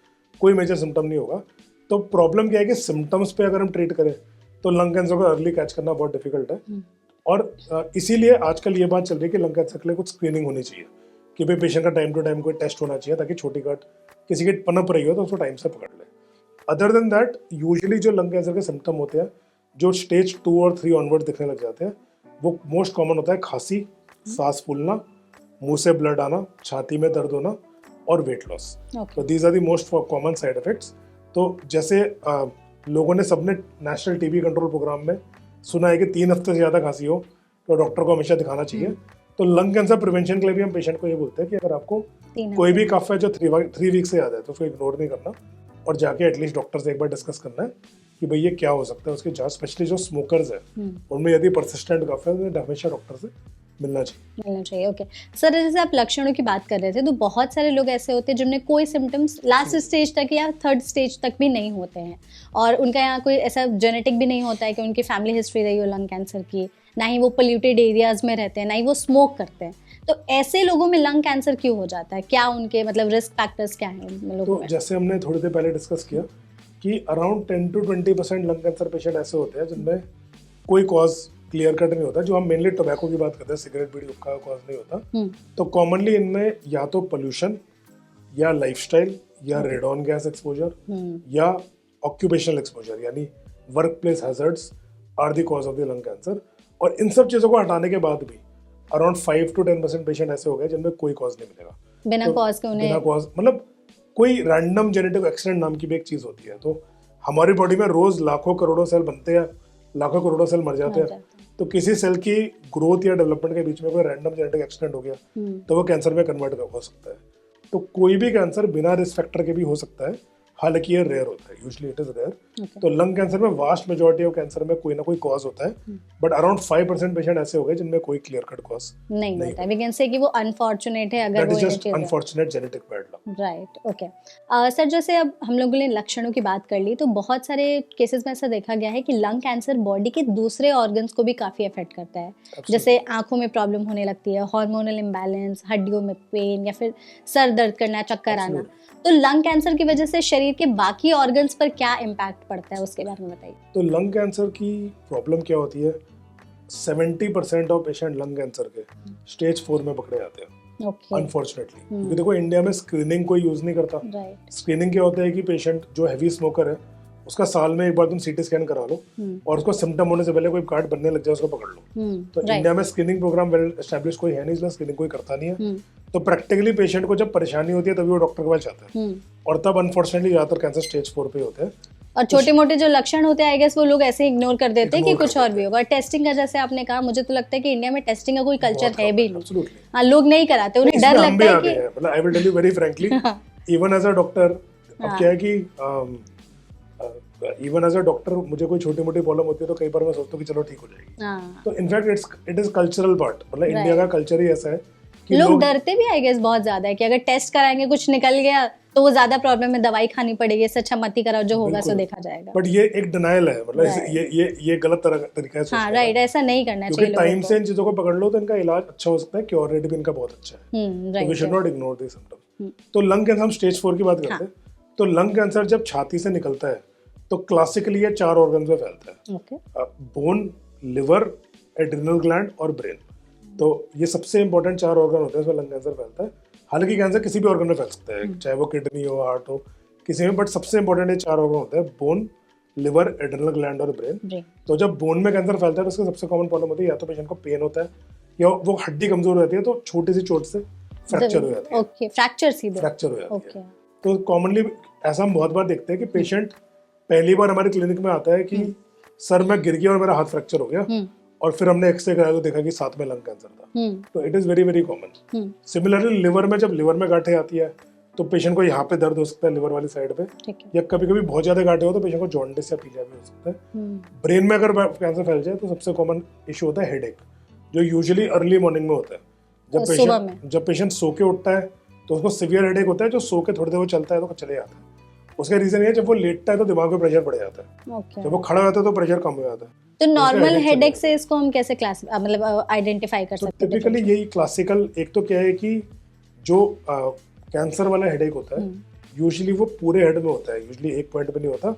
कोई मेजर सिम्टम नहीं होगा। तो प्रॉब्लम क्या है कि सिम्टम्स पे अगर हम ट्रीट करें तो लंग कैंसर को अर्ली कैच करना बहुत डिफिकल्ट है। और इसीलिए आजकल ये बात चल रही है कि लंग कैंसर के लिए कुछ स्क्रीनिंग होनी चाहिए कि भाई पेशेंट का टाइम टू टाइम कोई टेस्ट होना चाहिए ताकि छोटी गांठ किसी की पनप रही हो तो उसको टाइम से पकड़ ले। अदर देन दैट यूजुअली जो लंग कैंसर के सिम्टम होते हैं जो स्टेज 2 और 3 ऑनवर्ड दिखने लग जाते हैं वो मोस्ट कॉमन होता है खांसी, सांस फूलना, मुंह से ब्लड आना, छाती में दर्द होना और वेट लॉस। तो these are the most common side effects. तो जैसे लोगों ने सबने नेशनल टीबी कंट्रोल प्रोग्राम में सुना है कि 3 हफ्ते से ज़्यादा खांसी हो तो डॉक्टर को हमेशा दिखाना चाहिए। तो लंग कैंसर प्रिवेंशन के लिए भी हम पेशेंट को ये बोलते हैं कि अगर आपको कोई भी कफ है जो 3 वीक से ज़्यादा है तो उसको इग्नोर नहीं करना और जाके एटलीस्ट डॉक्टर से एक बार डिस्कस करना है कि भाई ये क्या हो सकता है, उसकी जांच। स्पेशली जो स्मोकर्स है उनमें यदि परसिस्टेंट कफ है तो हमेशा डॉक्टर से मिलना चाहिए। ओके। सर, जैसे आप लक्षणों की बात कर रहे थे तो बहुत सारे लोग ऐसे होते हैं जिनमें कोई सिम्टम्स लास्ट स्टेज तक या 3rd स्टेज तक भी नहीं होते हैं और उनका यहाँ कोई ऐसा जेनेटिक भी नहीं होता है कि उनकी फैमिली हिस्ट्री रही हो लंग कैंसर की, ना ही वो पोल्यूटेड एरियाज में रहते हैं, ना ही वो स्मोक करते हैं। तो ऐसे लोगों में लंग कैंसर क्यों हो जाता है? क्या उनके मतलब रिस्क फैक्टर्स क्या हैं उन लोगों में? जैसे हमने थोड़ी देर पहले डिस्कस किया कि around 10 to 20% lung cancer patient ऐसे होते हैं जिनमें कोई कॉज क्लियर कट नहीं होता। जो हम मेनली टोबैको की बात करते हैं, सिगरेट बीड़ी का कॉज नहीं होता। तो कॉमनली इनमें या तो पोल्यूशन या लाइफस्टाइल या रेडॉन गैस एक्सपोजर या ऑक्यूपेशनल एक्सपोजर यानी workplace hazards are the cause of the lung cancer. और इन सब चीज़ों को हटाने के बाद भी अराउंड 5 to 10% पेशेंट ऐसे हो गए जिनमें कोई कॉज नहीं मिलेगा। बिना कॉज के उन्हें, बिना कॉज मतलब कोई रैंडम जेनेटिक एक्सीडेंट नाम की भी एक चीज़ होती है। तो हमारी बॉडी में रोज लाखों करोड़ों सेल बनते हैं, लाखों करोड़ों सेल मर जाते हैं। तो किसी सेल की ग्रोथ या डेवलपमेंट के बीच में कोई रैंडम जेनेटिक एक्सीडेंट हो गया तो वो कैंसर में कन्वर्ट हो सकता है। तो कोई भी कैंसर बिना रिस्क फैक्टर के भी हो सकता है हालांकि ये रेयर होता है, usually it is rare. Okay. तो लंग कैंसर में वास्ट मेजोरिटी ऑफ कैंसर में कोई ना कोई कॉज होता है, बट अराउंड 5% पेशेंट ऐसे हो गए जिनमें कोई क्लियर कट कॉज नहीं होता है, वी कैन से कि वो अनफॉर्चुनेट है अगर दैट वो is just unfortunate genetic bad luck. Right. Okay sir, जैसे अब हम लोगों ने लक्षणों की बात कर ली, तो बहुत सारे केसेस में ऐसा देखा गया है कि लंग कैंसर बॉडी के दूसरे ऑर्गन्स को भी काफी अफेक्ट करता है। जैसे आंखों में प्रॉब्लम होने लगती है, हार्मोनल इम्बैलेंस, हड्डियों में पेन, या फिर सर दर्द करना, चक्कर आना। तो लंग कैंसर की वजह से शरीर के बाकी ऑर्गन्स पर क्या इम्पैक्ट पड़ता है, उसके बारे में बताइए। तो लंग कैंसर की प्रॉब्लम क्या होती है, 70% ऑफ पेशेंट लंग कैंसर के स्टेज 4 में पकड़े जाते हैं, ओके। अनफॉर्चुनेटली। क्योंकि देखो इंडिया में स्क्रीनिंग कोई यूज नहीं करता। राइट। स्क्रीनिंग क्या होता है कि पेशेंट जो हैवी स्मोकर है उसका साल में एक बार तुम सीटी स्कैन करा लो और उसको सिम्टम होने से पहले कोई कार्ड बनने लग जाए उसको पकड़ लो। तो इंडिया में स्क्रीनिंग प्रोग्राम वेल एस्टैब्लिश कोई है नहीं, इसलिए स्क्रीनिंग कोई करता नहीं है। तो प्रैक्टिकली पेशेंट को जब परेशानी होती है तभी वो डॉक्टर के पास जाता है, और तब अनफॉर्चुनेटली ज्यादातर कैंसर स्टेज 4 पे होते हैं। और छोटे मोटे जो लक्षण होते हैं आई गेस वो लोग ऐसे इग्नोर कर देते हैं कि कुछ और भी होगा। और टेस्टिंग का जैसे आपने कहा, मुझे तो लगता है कि इंडिया में टेस्टिंग का कोई कल्चर है भी नहीं। हाँ, लोग नहीं कराते, उन्हें डर लगता है कि मतलब I will tell you very frankly, even as a doctor, अब क्या है कि इवन एज अ डॉक्टर मुझे कोई छोटी मोटी प्रॉब्लम होती है तो कई बार मैं सोचता हूँ कि चलो ठीक हो जाएगी। तो in fact it is cultural part, मतलब इंडिया का कल्चर ही ऐसा है कि लोग डरते भी आई गेस बहुत ज्यादा है कि अगर टेस्ट कराएंगे कुछ निकल गया तो वो ज्यादा प्रॉब्लम में दवाई खानी पड़ेगी, इससे अच्छा मत ही कराओ, जो होगा सो देखा जाएगा। बट ये एक डिनायल है, मतलब ये गलत तरीका है। हाँ राइट, ऐसा नहीं करना चाहिए। क्योंकि टाइम से इन चीजों को पकड़ लो तो इनका इलाज अच्छा हो सकता है, क्योर रेट भी इनका बहुत अच्छा है। तो we should not ignore this symptom. तो लंग कैंसर, हम स्टेज 4 की बात करते हैं। तो लंग कैंसर जब छाती से निकलता है तो क्लासिकली ये 4 ऑर्गन में फैलता है, बोन, लिवर, एड्रिनल ग्लैंड और ब्रेन। तो ये सबसे इंपॉर्टेंट 4 ऑर्गन होते हैं इसमें लंग कैंसर फैलता है। हालांकि कैंसर किसी भी ऑर्गन में फैल सकता है, चाहे वो किडनी हो, हार्ट हो, किसी में, बट सबसे इंपॉर्टेंट ये 4 ऑर्गन होते हैं, बोन, लिवर, एड्रिनल ग्लैंड और ब्रेन। तो जब बोन में कैंसर फैलता है तो उसका सबसे कॉमन प्रॉब्लम होती है, या तो पेशेंट को पेन होता है या वो हड्डी कमजोर रहती है तो छोटी सी चोट से फ्रैक्चर हो जाती है। ओके, फ्रैक्चर हो जाती है। तो कॉमनली ऐसा हम बहुत बार देखते हैं कि पेशेंट पहली बार हमारे क्लिनिक में आता है कि सर मैं गिर गया और मेरा हाथ फ्रैक्चर हो गया, और फिर हमने एक्सरे कराया तो देखा कि साथ में लंग कैंसर था। तो it is very very common. Similarly liver में, जब लिवर में गांठें आती है तो पेशेंट को यहाँ पे दर्द हो सकता है, लिवर वाली साइड पे, या कभी कभी बहुत ज्यादा गांठें हो तो पेशेंट को जॉन्डिस या पीलिया भी हो सकता है। ब्रेन में अगर कैंसर फैल जाए तो सबसे कॉमन इशू होता है हेडेक, जो यूजुअली अर्ली मॉर्निंग में होता है। जब पेशेंट सो के उठता है तो उसको सिवियर हेडेक होता है, जो सो के थोड़ी देर वो चलता है तो चले जाता है। उसका रीजन ये है, जब वो लेटता है तो दिमाग में प्रेशर बढ़ जाता है, जब वो खड़ा होता है तो प्रेशर कम हो जाता है। तो नॉर्मल हेडेक से इसको हम कैसे मतलब आइडेंटिफाई कर सकते हैं? टिपिकली यही क्लासिकल, एक तो क्या है कि जो कैंसर वाला हेडेक होता है यूजुअली वो पूरे हेड में होता है, यूजुअली एक पॉइंट पे नहीं होता।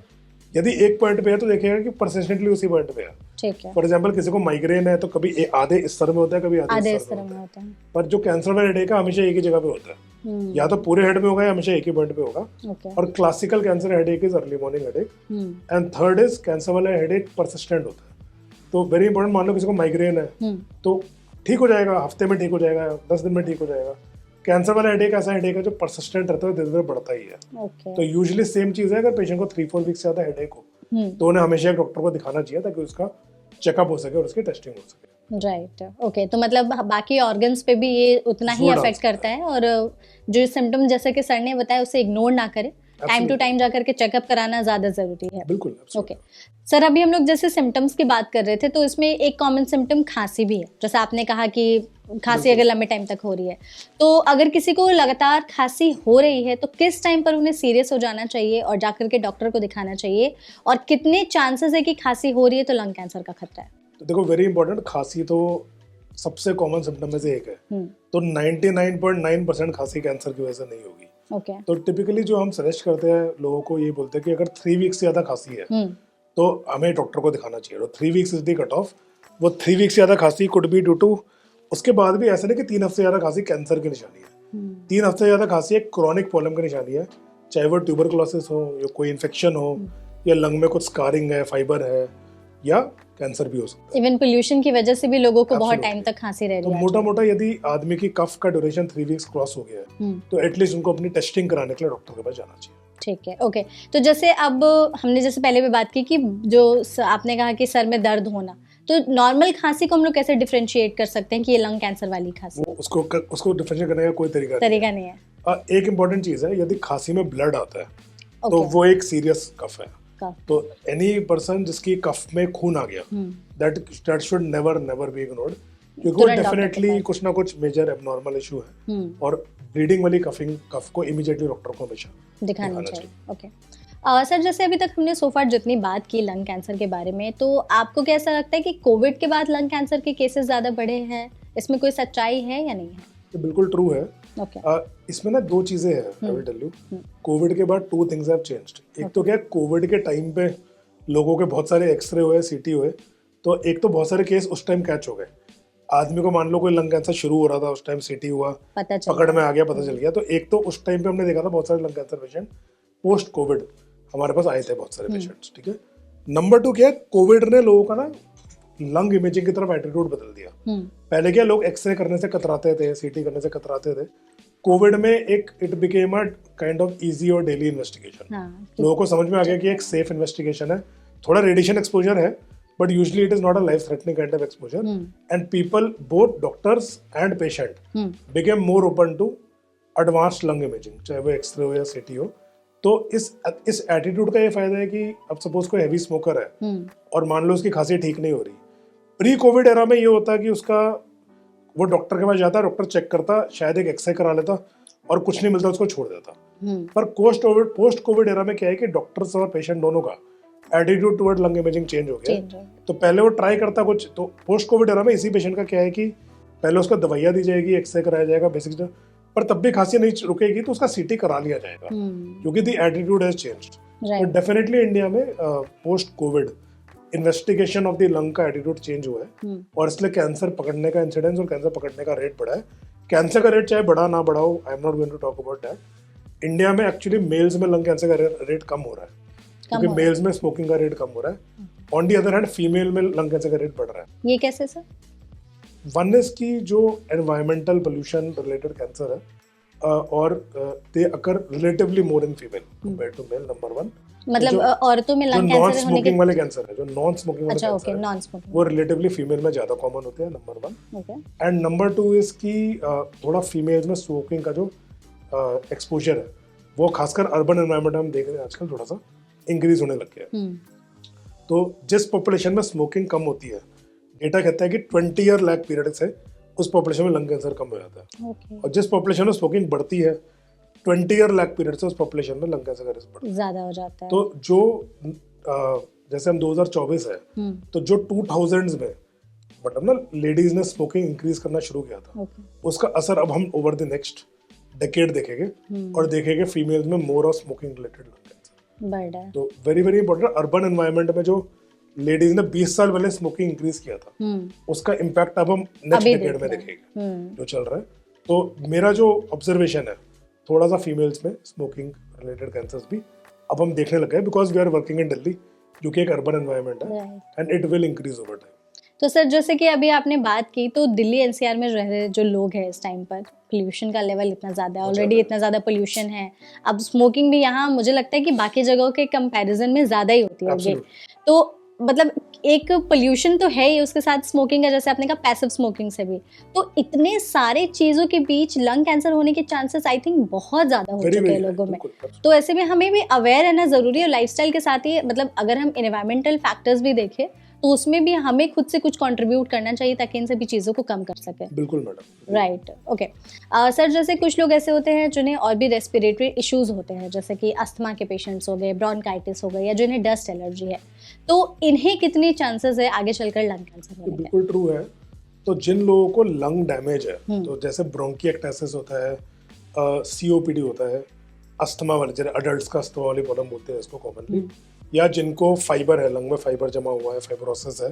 यदि एक पॉइंट पे है तो देखिएगा कि परसिस्टेंटली उसी पॉइंट पे है। ठीक है। फॉर एग्जांपल किसी को माइग्रेन है तो कभी आधे इस सर में होता है, कभी आधे इस सर में होता है। पर जो कैंसर वाला हेडेक है हमेशा एक ही जगह पे होता है, या तो पूरे हेड में होगा या हमेशा एक ही पॉइंट पे होगा। और classical cancer headache is early morning headache, and third is cancer वाला हेडेक परसिस्टेंट होता है। तो वेरी इंपॉर्टेंट, मान लो किसी को माइग्रेन है तो ठीक हो जाएगा, हफ्ते में ठीक हो जाएगा, 10 दिन में ठीक हो जाएगा। कैंसर वाला हेडेक ऐसा हेडेक है जो परसिस्टेंट रहता है, धीरे धीरे बढ़ता ही है। तो यूजुअली सेम चीज है, अगर पेशेंट को 3-4 वीक से ज्यादा हेडेक हो तो उन्हें हमेशा एक डॉक्टर को दिखाना चाहिए ताकि उसका चेकअप हो सके और उसकी टेस्टिंग हो सके। Right, okay. तो मतलब बाकी ऑर्गन्स पे भी ये उतना ही अफेक्ट करता है, और जो सिम्टम जैसे कि सर ने बताया उसे इग्नोर ना करें, टाइम टू टाइम जाकर के चेकअप कराना ज्यादा जरूरी है। बिल्कुल। ओके सर, अभी हम लोग जैसे सिम्टम्स की बात कर रहे थे, तो इसमें एक कॉमन सिम्टम खांसी भी है। जैसे आपने कहा कि खांसी अगर लंबे टाइम तक हो रही है, तो अगर किसी को लगातार खांसी हो रही है तो किस टाइम पर उन्हें सीरियस हो जाना चाहिए और जाकर के डॉक्टर को दिखाना चाहिए, और कितने चांसेस है कि खांसी हो रही है तो लंग कैंसर का खतरा है? तो देखो, वेरी इंपॉर्टेंट, खांसी तो सबसे कॉमन सिम्टम में से एक है। तो 99.9% खांसी कैंसर की वजह से नहीं होगी। तो टिपिकली जो हम सजेस्ट करते हैं लोगों को, ये बोलते हैं कि अगर 3 वीक से ज्यादा खांसी है तो हमें डॉक्टर को दिखाना चाहिए। तो 3 weeks is the cut off. वो 3 वीक से ज्यादा खांसी कुड बी ड्यू टू, उसके बाद भी ऐसा नहीं कि 3 हफ्ते से ज्यादा खांसी कैंसर की निशानी है। 3 हफ्ते से ज्यादा खांसी एक क्रॉनिक प्रॉब्लम की निशानी है, चाहे वो ट्यूबरकुलोसिस हो या कोई इन्फेक्शन हो या लंग में कुछ स्कारिंग है, फाइबर है, या कैंसर भी हो सकता है। इवन पोल्यूशन की वजह से भी लोगों को बहुत टाइम तक खांसी रह रही है। तो मोटा मोटा यदि आदमी की कफ का ड्यूरेशन 3 वीक्स क्रॉस हो गया है तो एटलीस्ट उनको अपनी टेस्टिंग कराने के लिए डॉक्टर के पास जाना चाहिए। ठीक है, ओके। तो जैसे अब हमने जैसे पहले भी बात की कि जो आपने कहा कि सर में दर्द होना, तो नॉर्मल खांसी को हम लोग कैसे डिफरेंशिएट कर सकते हैं कि ये लंग कैंसर वाली खांसी? उसको डिफरेंशिएट करने का कोई तरीका नहीं है। एक इम्पॉर्टेंट चीज है, यदि खांसी में ब्लड आता है तो Okay. वो एक सीरियस कफ है। कफ। तो एनी पर्सन जिसकी कफ में खून आ गया, that should never never be ignored, क्योंकि वो तुरंत डॉक्टर के डेफिनेटली पास। कुछ ना कुछ मेजर एबनॉर्मल इशू है। और ब्लीडिंग वाली कफ को इमीडिएटली डॉक्टर को हमेशा दिखाना चाहिए। ओके सर, जैसे अभी तक हमने सो फार जितनी बात की लंग कैंसर के बारे में, तो आपको कैसा लगता है कि कोविड के बाद लंग कैंसर के केसेस ज़्यादा बढ़े हैं? इसमें कोई सच्चाई है या नहीं है? तो बिल्कुल ट्रू है। ओके। इसमें ना दो चीजें हैं, I will tell you. Covid के बाद टू थिंग्स हैव चेंज्ड। एक तो क्या है, कोविड के टाइम पे लोगों के बहुत सारे एक्सरे हुए, सीटी हुए, तो एक तो बहुत सारे केस उस टाइम कैच हो गए। आदमी को मान लो कोई लंग कैंसर शुरू हो रहा था, उस टाइम सीटी हुआ, पकड़ में आ गया, पता चल गया। तो एक तो उस टाइम पे हमने देखा था बहुत सारे lung cancer patient post Covid हमारे पास आए थे, बहुत सारे पेशेंट्स, ठीक है। नंबर टू क्या है, कोविड ने लोगों का ना लंग इमेजिंग की तरफ एटीट्यूड बदल दिया। पहले क्या, लोग एक्सरे करने से कतराते थे, सीटी करने से कतराते थे। कोविड में एक it became a kind of easy और डेली इन्वेस्टिगेशन। लोगों को समझ में आ गया कि एक सेफ इन्वेस्टिगेशन है, थोड़ा रेडिएशन एक्सपोजर है, but usually it is not a life threatening kind of exposure, and people both doctors and patient became more open to advanced lung imaging, चाहे वो एक्सरे हो या सीटी हो। तो इस एटीट्यूड का ये फायदा है कि अब सपोज कोई हैवी स्मोकर है और मान लो उसकी खांसी ठीक नहीं हो रही, प्री कोविड एरा में ये होता कि उसका वो डॉक्टर के पास जाता, डॉक्टर चेक करता, शायद एक एक्सरे करा लेता और कुछ नहीं मिलता उसको छोड़ देता। पर पोस्ट कोविड एरा में क्या है कि डॉक्टर्स और पेशेंट दोनों का attitude toward lung imaging change हो गया। तो पहले वो ट्राई करता कुछ, तो पोस्ट कोविड एरा में इसी पेशेंट का क्या है कि पहले उसको दवाइयाँ दी जाएगी, एक्सरे कराया जाएगा बेसिक, पर तब भी खांसी नहीं रुकेगी तो उसका सीटी करा लिया जाएगा, क्योंकि द एटीट्यूड हैज चेंज्ड। तो डेफिनेटली इंडिया में post Covid investigation of the lung का एटीट्यूड चेंज हुआ है, और इसलिए कैंसर पकड़ने का इंसिडेंस और कैंसर पकड़ने का रेट बढ़ा है। कैंसर का रेट चाहे बढ़ा ना बढ़ा हो, I am not going to talk about that. India में एक्चुअली मेल्स में लंग कैंसर का रेट कम हो रहा है, क्योंकि मेल्स में स्मोकिंग का रेट कम हो रहा है। On the other hand female में लंग कैंसर का रेट बढ़ रहा है। ये कैसे सर? वन इज की जो एनवायरमेंटल पोल्यूशन रिलेटेड कैंसर है, और they occur relatively more in female compared to male, number one. मतलब औरतों में लंग नॉन कैंसर होने के, स्मोकिंग वाले कैंसर है, जो नॉन स्मोकिंग वाले अच्छा कैंसर ओके, है, नॉन स्मोकिंग, वो रिलेटिवली फीमेल में ज्यादा कॉमन होते हैं, number one. Okay. And number two is की थोड़ा फीमेल्स में स्मोकिंग का जो एक्सपोजर है, वो खासकर अर्बन एनवायरनमेंट में हम देख रहे हैं आजकल थोड़ा सा इंक्रीज होने लग गया है। तो जिस पॉपुलेशन में स्मोकिंग कम होती है, डेटा कहता है कि 20 ईयर लैग पीरियड से उस पॉपुलेशन में लंग कैंसर कम हो जाता है। और जिस पॉपुलेशन में स्मोकिंग बढ़ती है, 20 ईयर लैग पीरियड से उस पॉपुलेशन में लंग कैंसर का रिस्क बढ़ता है, ज्यादा हो जाता है। तो जो जैसे हम 2024 है, तो जो 2000s में मतलब ना लेडीज ने स्मोकिंग इंक्रीज करना शुरू किया था, उसका असर अब हम ओवर द नेक्स्ट डेकेड देखेंगे, और देखेंगे फीमेल्स में more of smoking related lung cancer बढ़ रहा है। तो very very important, urban environment में जो लेडीज ने 20 साल पहले स्मोकिंग इंक्रीज किया था, उसका इम्पैक्ट अब हम नेक्स्ट डेकेड में देखेंगे जो चल रहा है। तो मेरा जो ऑब्जर्वेशन है, थोड़ा सा फीमेल्स में स्मोकिंग रिलेटेड कैंसर्स भी अब हम देखने लगे हैं, because we are working in Delhi, जो कि एक अर्बन एनवायरनमेंट है, and it will increase over time. तो सर, जैसे कि अभी आपने बात की, तो दिल्ली एनसीआर में रह रहे जो लोग हैं इस टाइम पर, पोल्यूशन का लेवल इतना ज़्यादा है, ऑलरेडी इतना ज़्यादा पोल्यूशन है, अब स्मोकिंग भी यहाँ मुझे लगता है कि बाकी जगहों के कंपैरिजन में ज़्यादा ही होती होगी। तो मतलब एक पोल्यूशन तो है ही, उसके साथ स्मोकिंग है, जैसे आपने कहा पैसिव स्मोकिंग से भी, तो इतने सारे चीज़ों के बीच लंग कैंसर होने के चांसेस आई थिंक बहुत ज़्यादा हो चुके हैं लोगों में। तो ऐसे में हमें भी अवेयर रहना ज़रूरी है, लाइफस्टाइल के साथ ही, मतलब अगर हम एनवायरमेंटल फैक्टर्स भी देखें तो उसमें भी हमें खुद से कुछ कंट्रीब्यूट करना चाहिए, ताकि इन सभी चीज़ों को कम कर सके। बिल्कुल मैडम, राइट, ओके। सर, जैसे कुछ लोग ऐसे होते हैं जिन्हें और भी रेस्पिरेटरी इश्यूज होते हैं, जैसे कि अस्थमा के पेशेंट्स हो गए, ब्रोंकाइटिस हो गई, या जिन्हें डस्ट एलर्जी है, तो इन्हें कितनी चांसेस है आगे चलकर लंग कैंसर होने के? बिल्कुल ट्रू है। तो जिन लोगों को लंग डैमेज है, तो जैसे ब्रोंकिएक्टासिस होता है, सीओपीडी होता है, अस्थमा वाले, जैसे अडल्ट्स का अस्थमा वाली प्रॉब्लम होते हैं इसको कॉमनली, या जिनको फाइबर है, लंग में फाइबर जमा हुआ है, फाइब्रोसिस है,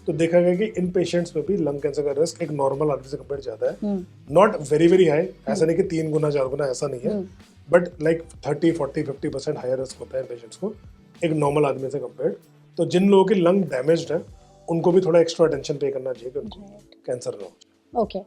तो देखा गया कि इन पेशेंट्स में भी लंग कैंसर का रिस्क एक नॉर्मल आदमी से कंपेयर ज्यादा है। नॉट वेरी वेरी हाई, ऐसा नहीं कि 3 गुना 4 गुना, ऐसा नहीं है, बट लाइक 30, 40, 50% हायर रिस्क होता है पेशेंट्स को एक नॉर्मल आदमी से कंपेयर। तो जिन लोगों की लंग डैमेज्ड है, उनको भी थोड़ा एक्स्ट्रा अटेंशन पे करना चाहिए कि उनको कैंसर ना हो। ओके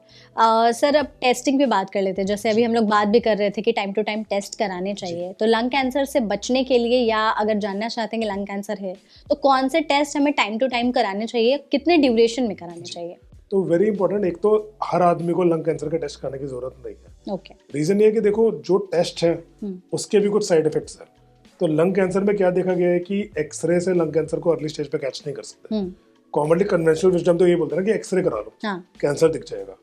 सर, अब टेस्टिंग पे बात कर लेते हैं। जैसे अभी हम लोग बात भी कर रहे थे कि टाइम टू टाइम टेस्ट कराने चाहिए, तो लंग कैंसर से बचने के लिए, या अगर जानना चाहते हैं कि लंग कैंसर है तो कौन से टेस्ट हमें टाइम टू टाइम कराने चाहिए, कितने ड्यूरेशन में कराने चाहिए? तो वेरी इंपॉर्टेंट, एक तो हर आदमी को लंग कैंसर का टेस्ट कराने की जरूरत नहीं है। ओके। रीजन ये है कि देखो, जो टेस्ट है उसके भी कुछ साइड इफेक्ट्स हैं। तो लंग कैंसर में क्या देखा गया है कि एक्सरे से लंग कैंसर को अर्ली स्टेज पे कैच नहीं कर सकते। कॉमनली कन्वेंशनल विजडम तो ये बोलते हैं ना कि एक्सरे करा लो, हाँ, कैंसर दिख जाएगा।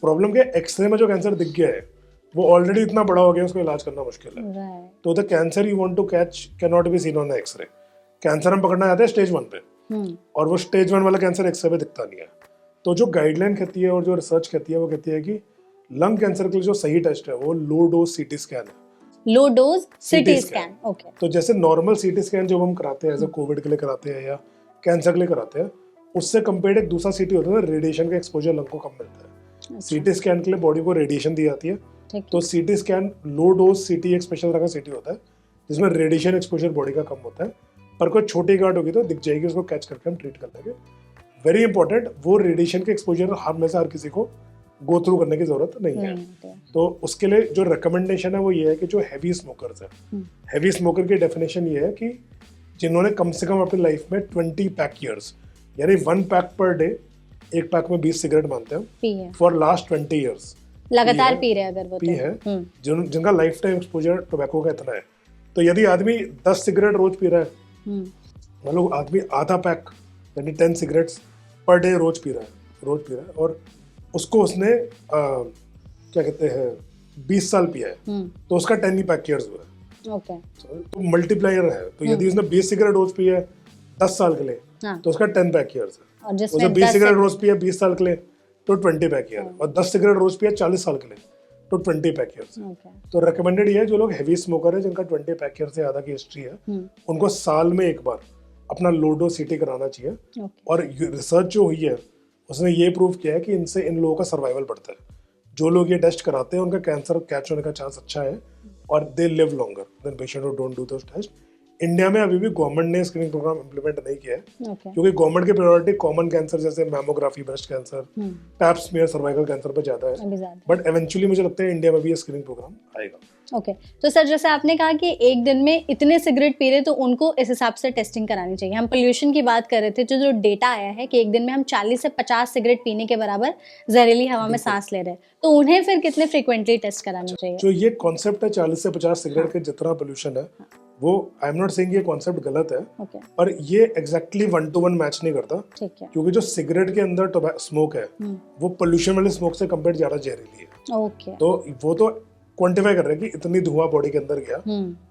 प्रॉब्लम क्या है, एक्सरे में जो कैंसर दिख गया है वो ऑलरेडी इतना बड़ा हो गया, उसको इलाज करना मुश्किल है। right. तो the cancer you want to catch can not be seen on the x ray. Cancer हम पकड़ना चाहते हैं स्टेज 1 पे, और वो स्टेज 1 वाला कैंसर एक्सरे पे दिखता नहीं है। तो जो गाइडलाइन कहती है और जो रिसर्च कहती है वो कहती है कि लंग कैंसर के लिए जो सही टेस्ट है वो लो डोज सीटी स्कैन है। लो डोज सीटी CT स्कैन, ओके। तो जैसे नॉर्मल सीटी स्कैन जो हम कराते हैं एज कोविड के लिए कराते हैं या कैंसर के लिए कराते हैं, उससे कंपेयर्ड एक दूसरा सीटी होता है, रेडिएशन का एक्सपोजर लंग को कम मिलता है। सीटी स्कैन के लिए बॉडी को रेडिएशन दी जाती है। तो सीटी स्कैन लो डोज सीटी एक स्पेशल तरह का सीटी होता है जिसमें रेडिएशन एक्सपोजर बॉडी का कम होता है, पर कोई छोटी गार्ड होगी तो दिख जाएगी, उसको कैच करके हम ट्रीट कर लेंगे। वेरी इंपॉर्टेंट, वो रेडिएशन के एक्सपोजर हमेशा हर किसी को गो थ्रू करने की जरूरत नहीं है। तो उसके लिए जो रिकमेंडेशन है वो ये है कि जो हैवी स्मोकर्स है, हैवी स्मोकर की डेफिनेशन ये है कि जिन्होंने कम से कम अपनी लाइफ में 20 पैक ईयर्स, यानी 1 पैक पर डे, एक पैक में 20 सिगरेट मानते हैं, फॉर लास्ट 20 ईयर्स लगातार पी रहे अगर वो पी है, जिनका लाइफ टाइम एक्सपोजर टोबैको का इतना है। तो यदि आदमी 10 सिगरेट रोज पी रहा है, मतलब आदमी आधा पैक यानी 10 सिगरेट्स पर डे रोज पी रहा है, और उसको उसने क्या कहते हैं 20 साल पिया है, तो उसका 10 पैक ईयर्स हुआ है। ओके, तो मल्टीप्लायर है। तो यदि उसने 20 सिगरेट रोज पी है 10 साल के लिए, तो उसका 10 पैक ईयर्स है। और जिसमें उसने 20 सिगरेट रोज पिया 20 साल के लिए तो 20 पैक ईयर, और 10 सिगरेट रोज पिया 40 साल के लिए तो 20 पैक ईयर्स। तो रिकमेंडेड ये है, जो लोग हैवी स्मोकर है जिनका 20 पैक ईयर से ज्यादा की हिस्ट्री है, उनको साल में एक बार अपना लो डोज सीटी कराना चाहिए। और रिसर्च जो हुई है उसने ये प्रूव किया है कि इनसे इन लोगों का सर्वाइवल बढ़ता है। जो लोग ये टेस्ट कराते हैं उनका कैंसर कैच होने का चांस अच्छा है, और they live longer than patient who don't do those test. India में अभी भी गवर्नमेंट ने स्क्रीनिंग प्रोग्राम इम्प्लीमेंट नहीं किया है, क्योंकि गवर्नमेंट की प्रायोरिटी कॉमन कैंसर जैसे mammography, breast cancer, pap smear, cervical cancer पर ज्यादा है। बट एवेंचुअली मुझे लगता है इंडिया में भी ये स्क्रीनिंग प्रोग्राम आएगा। ओके, तो सर जैसे आपने कहा कि एक दिन में इतने सिगरेट पी रहे तो उनको इस हिसाब से टेस्टिंग करानी चाहिए। हम पोल्यूशन की बात कर रहे थे, जो डेटा आया है कि एक दिन में हम 40 से 50 सिगरेट पीने के बराबर जहरीली हवा में सांस ले रहे हैं, तो उन्हें फिर कितने फ्रीक्वेंटली टेस्ट कराना चाहिए? जो ये कॉन्सेप्ट है 40 से 50 सिगरेट के जितना पोल्यूशन है, वो आई एम नॉट सेइंग ये कॉन्सेप्ट गलत है, पर ये एग्जैक्टली 1 to 1 मैच नहीं करता, क्योंकि जो सिगरेट के अंदर स्मोक है वो पोल्यूशन वाले स्मोक से कंपेयर ज्यादा जहरीली है। तो वो तो क्वांटिफाई कर रहे हैं कि इतनी धुआं बॉडी के अंदर गया,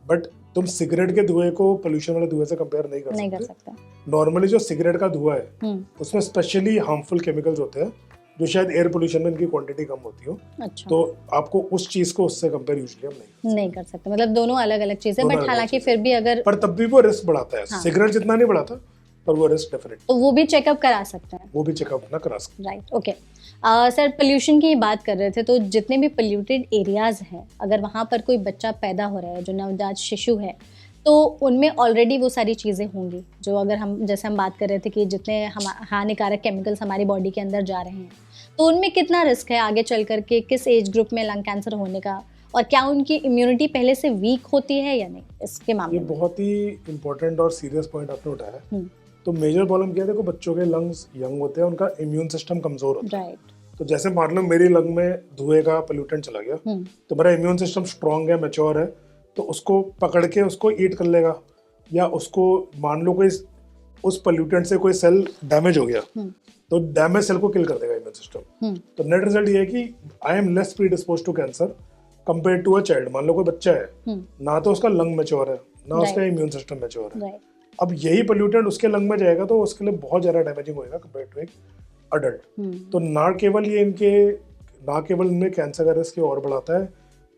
बट तुम सिगरेट के धुएं को पोल्यूशन वाले धुएं से कंपेयर नहीं कर सकते। नॉर्मली जो सिगरेट का धुआं है उसमें स्पेशली हार्मफुल केमिकल्स होते हैं जो शायद एयर पोल्यूशन में इनकी क्वांटिटी कम होती हो। अच्छा। तो आपको उस चीज को उससे कंपेयर यूजुअली हम नहीं कर सकते। मतलब दोनों अलग अलग चीजें, बट हालांकि फिर भी अगर, पर तब भी वो रिस्क बढ़ाता है। सिगरेट जितना नहीं बढ़ाता, पर वो रिस्क डेफिनेट, तो वो भी चेकअप करा सकते हैं, वो भी चेकअप ना करा सकते हैं। Right, okay. सर पोल्यूशन की बात कर रहे थे, तो जितने भी पोल्यूटेड एरियाज हैं, अगर वहाँ पर कोई बच्चा पैदा हो रहा है जो नवजात शिशु है, तो उनमें ऑलरेडी वो सारी चीज़ें होंगी जो, अगर हम जैसे हम बात कर रहे थे कि जितने हम हानिकारक केमिकल्स हमारी बॉडी के अंदर जा रहे हैं, तो उनमें कितना रिस्क है आगे चल करके किस एज ग्रुप में लंग कैंसर होने का, और क्या उनकी इम्यूनिटी पहले से वीक होती है या नहीं, इसके मामले में? ये बहुत ही इंपॉर्टेंट और सीरियस पॉइंट आपने उठाया है। तो मेजर प्रॉब्लम क्या है, देखो बच्चों के लंग्स यंग होते हैं, उनका इम्यून सिस्टम कमजोर होता है। तो जैसे मान लो मेरी लंग में धुएं का पोल्यूटेंट चला गया, तो मेरा इम्यून सिस्टम स्ट्रांग है, मैच्योर है, तो उसको पकड़ के उसको ईट कर लेगा, या उसको मान लो कोई उस पोल्यूटेंट से कोई सेल डैमेज हो गया, तो डैमेज सेल को किल कर देगा इम्यून सिस्टम। तो नेट रिजल्ट ये है कि I am less predisposed to cancer compare to a child. मान लो कोई बच्चा है, ना तो उसका लंग मैच्योर है, ना उसका इम्यून सिस्टम मैच्योर है। अब यही पोल्यूटेंट उसके लंग में जाएगा तो उसके लिए बहुत ज्यादा डैमेजिंग होगा कंपेयर टू एक अडल्ट। तो ना केवल इनमें कैंसर का रिस्क और बढ़ाता है,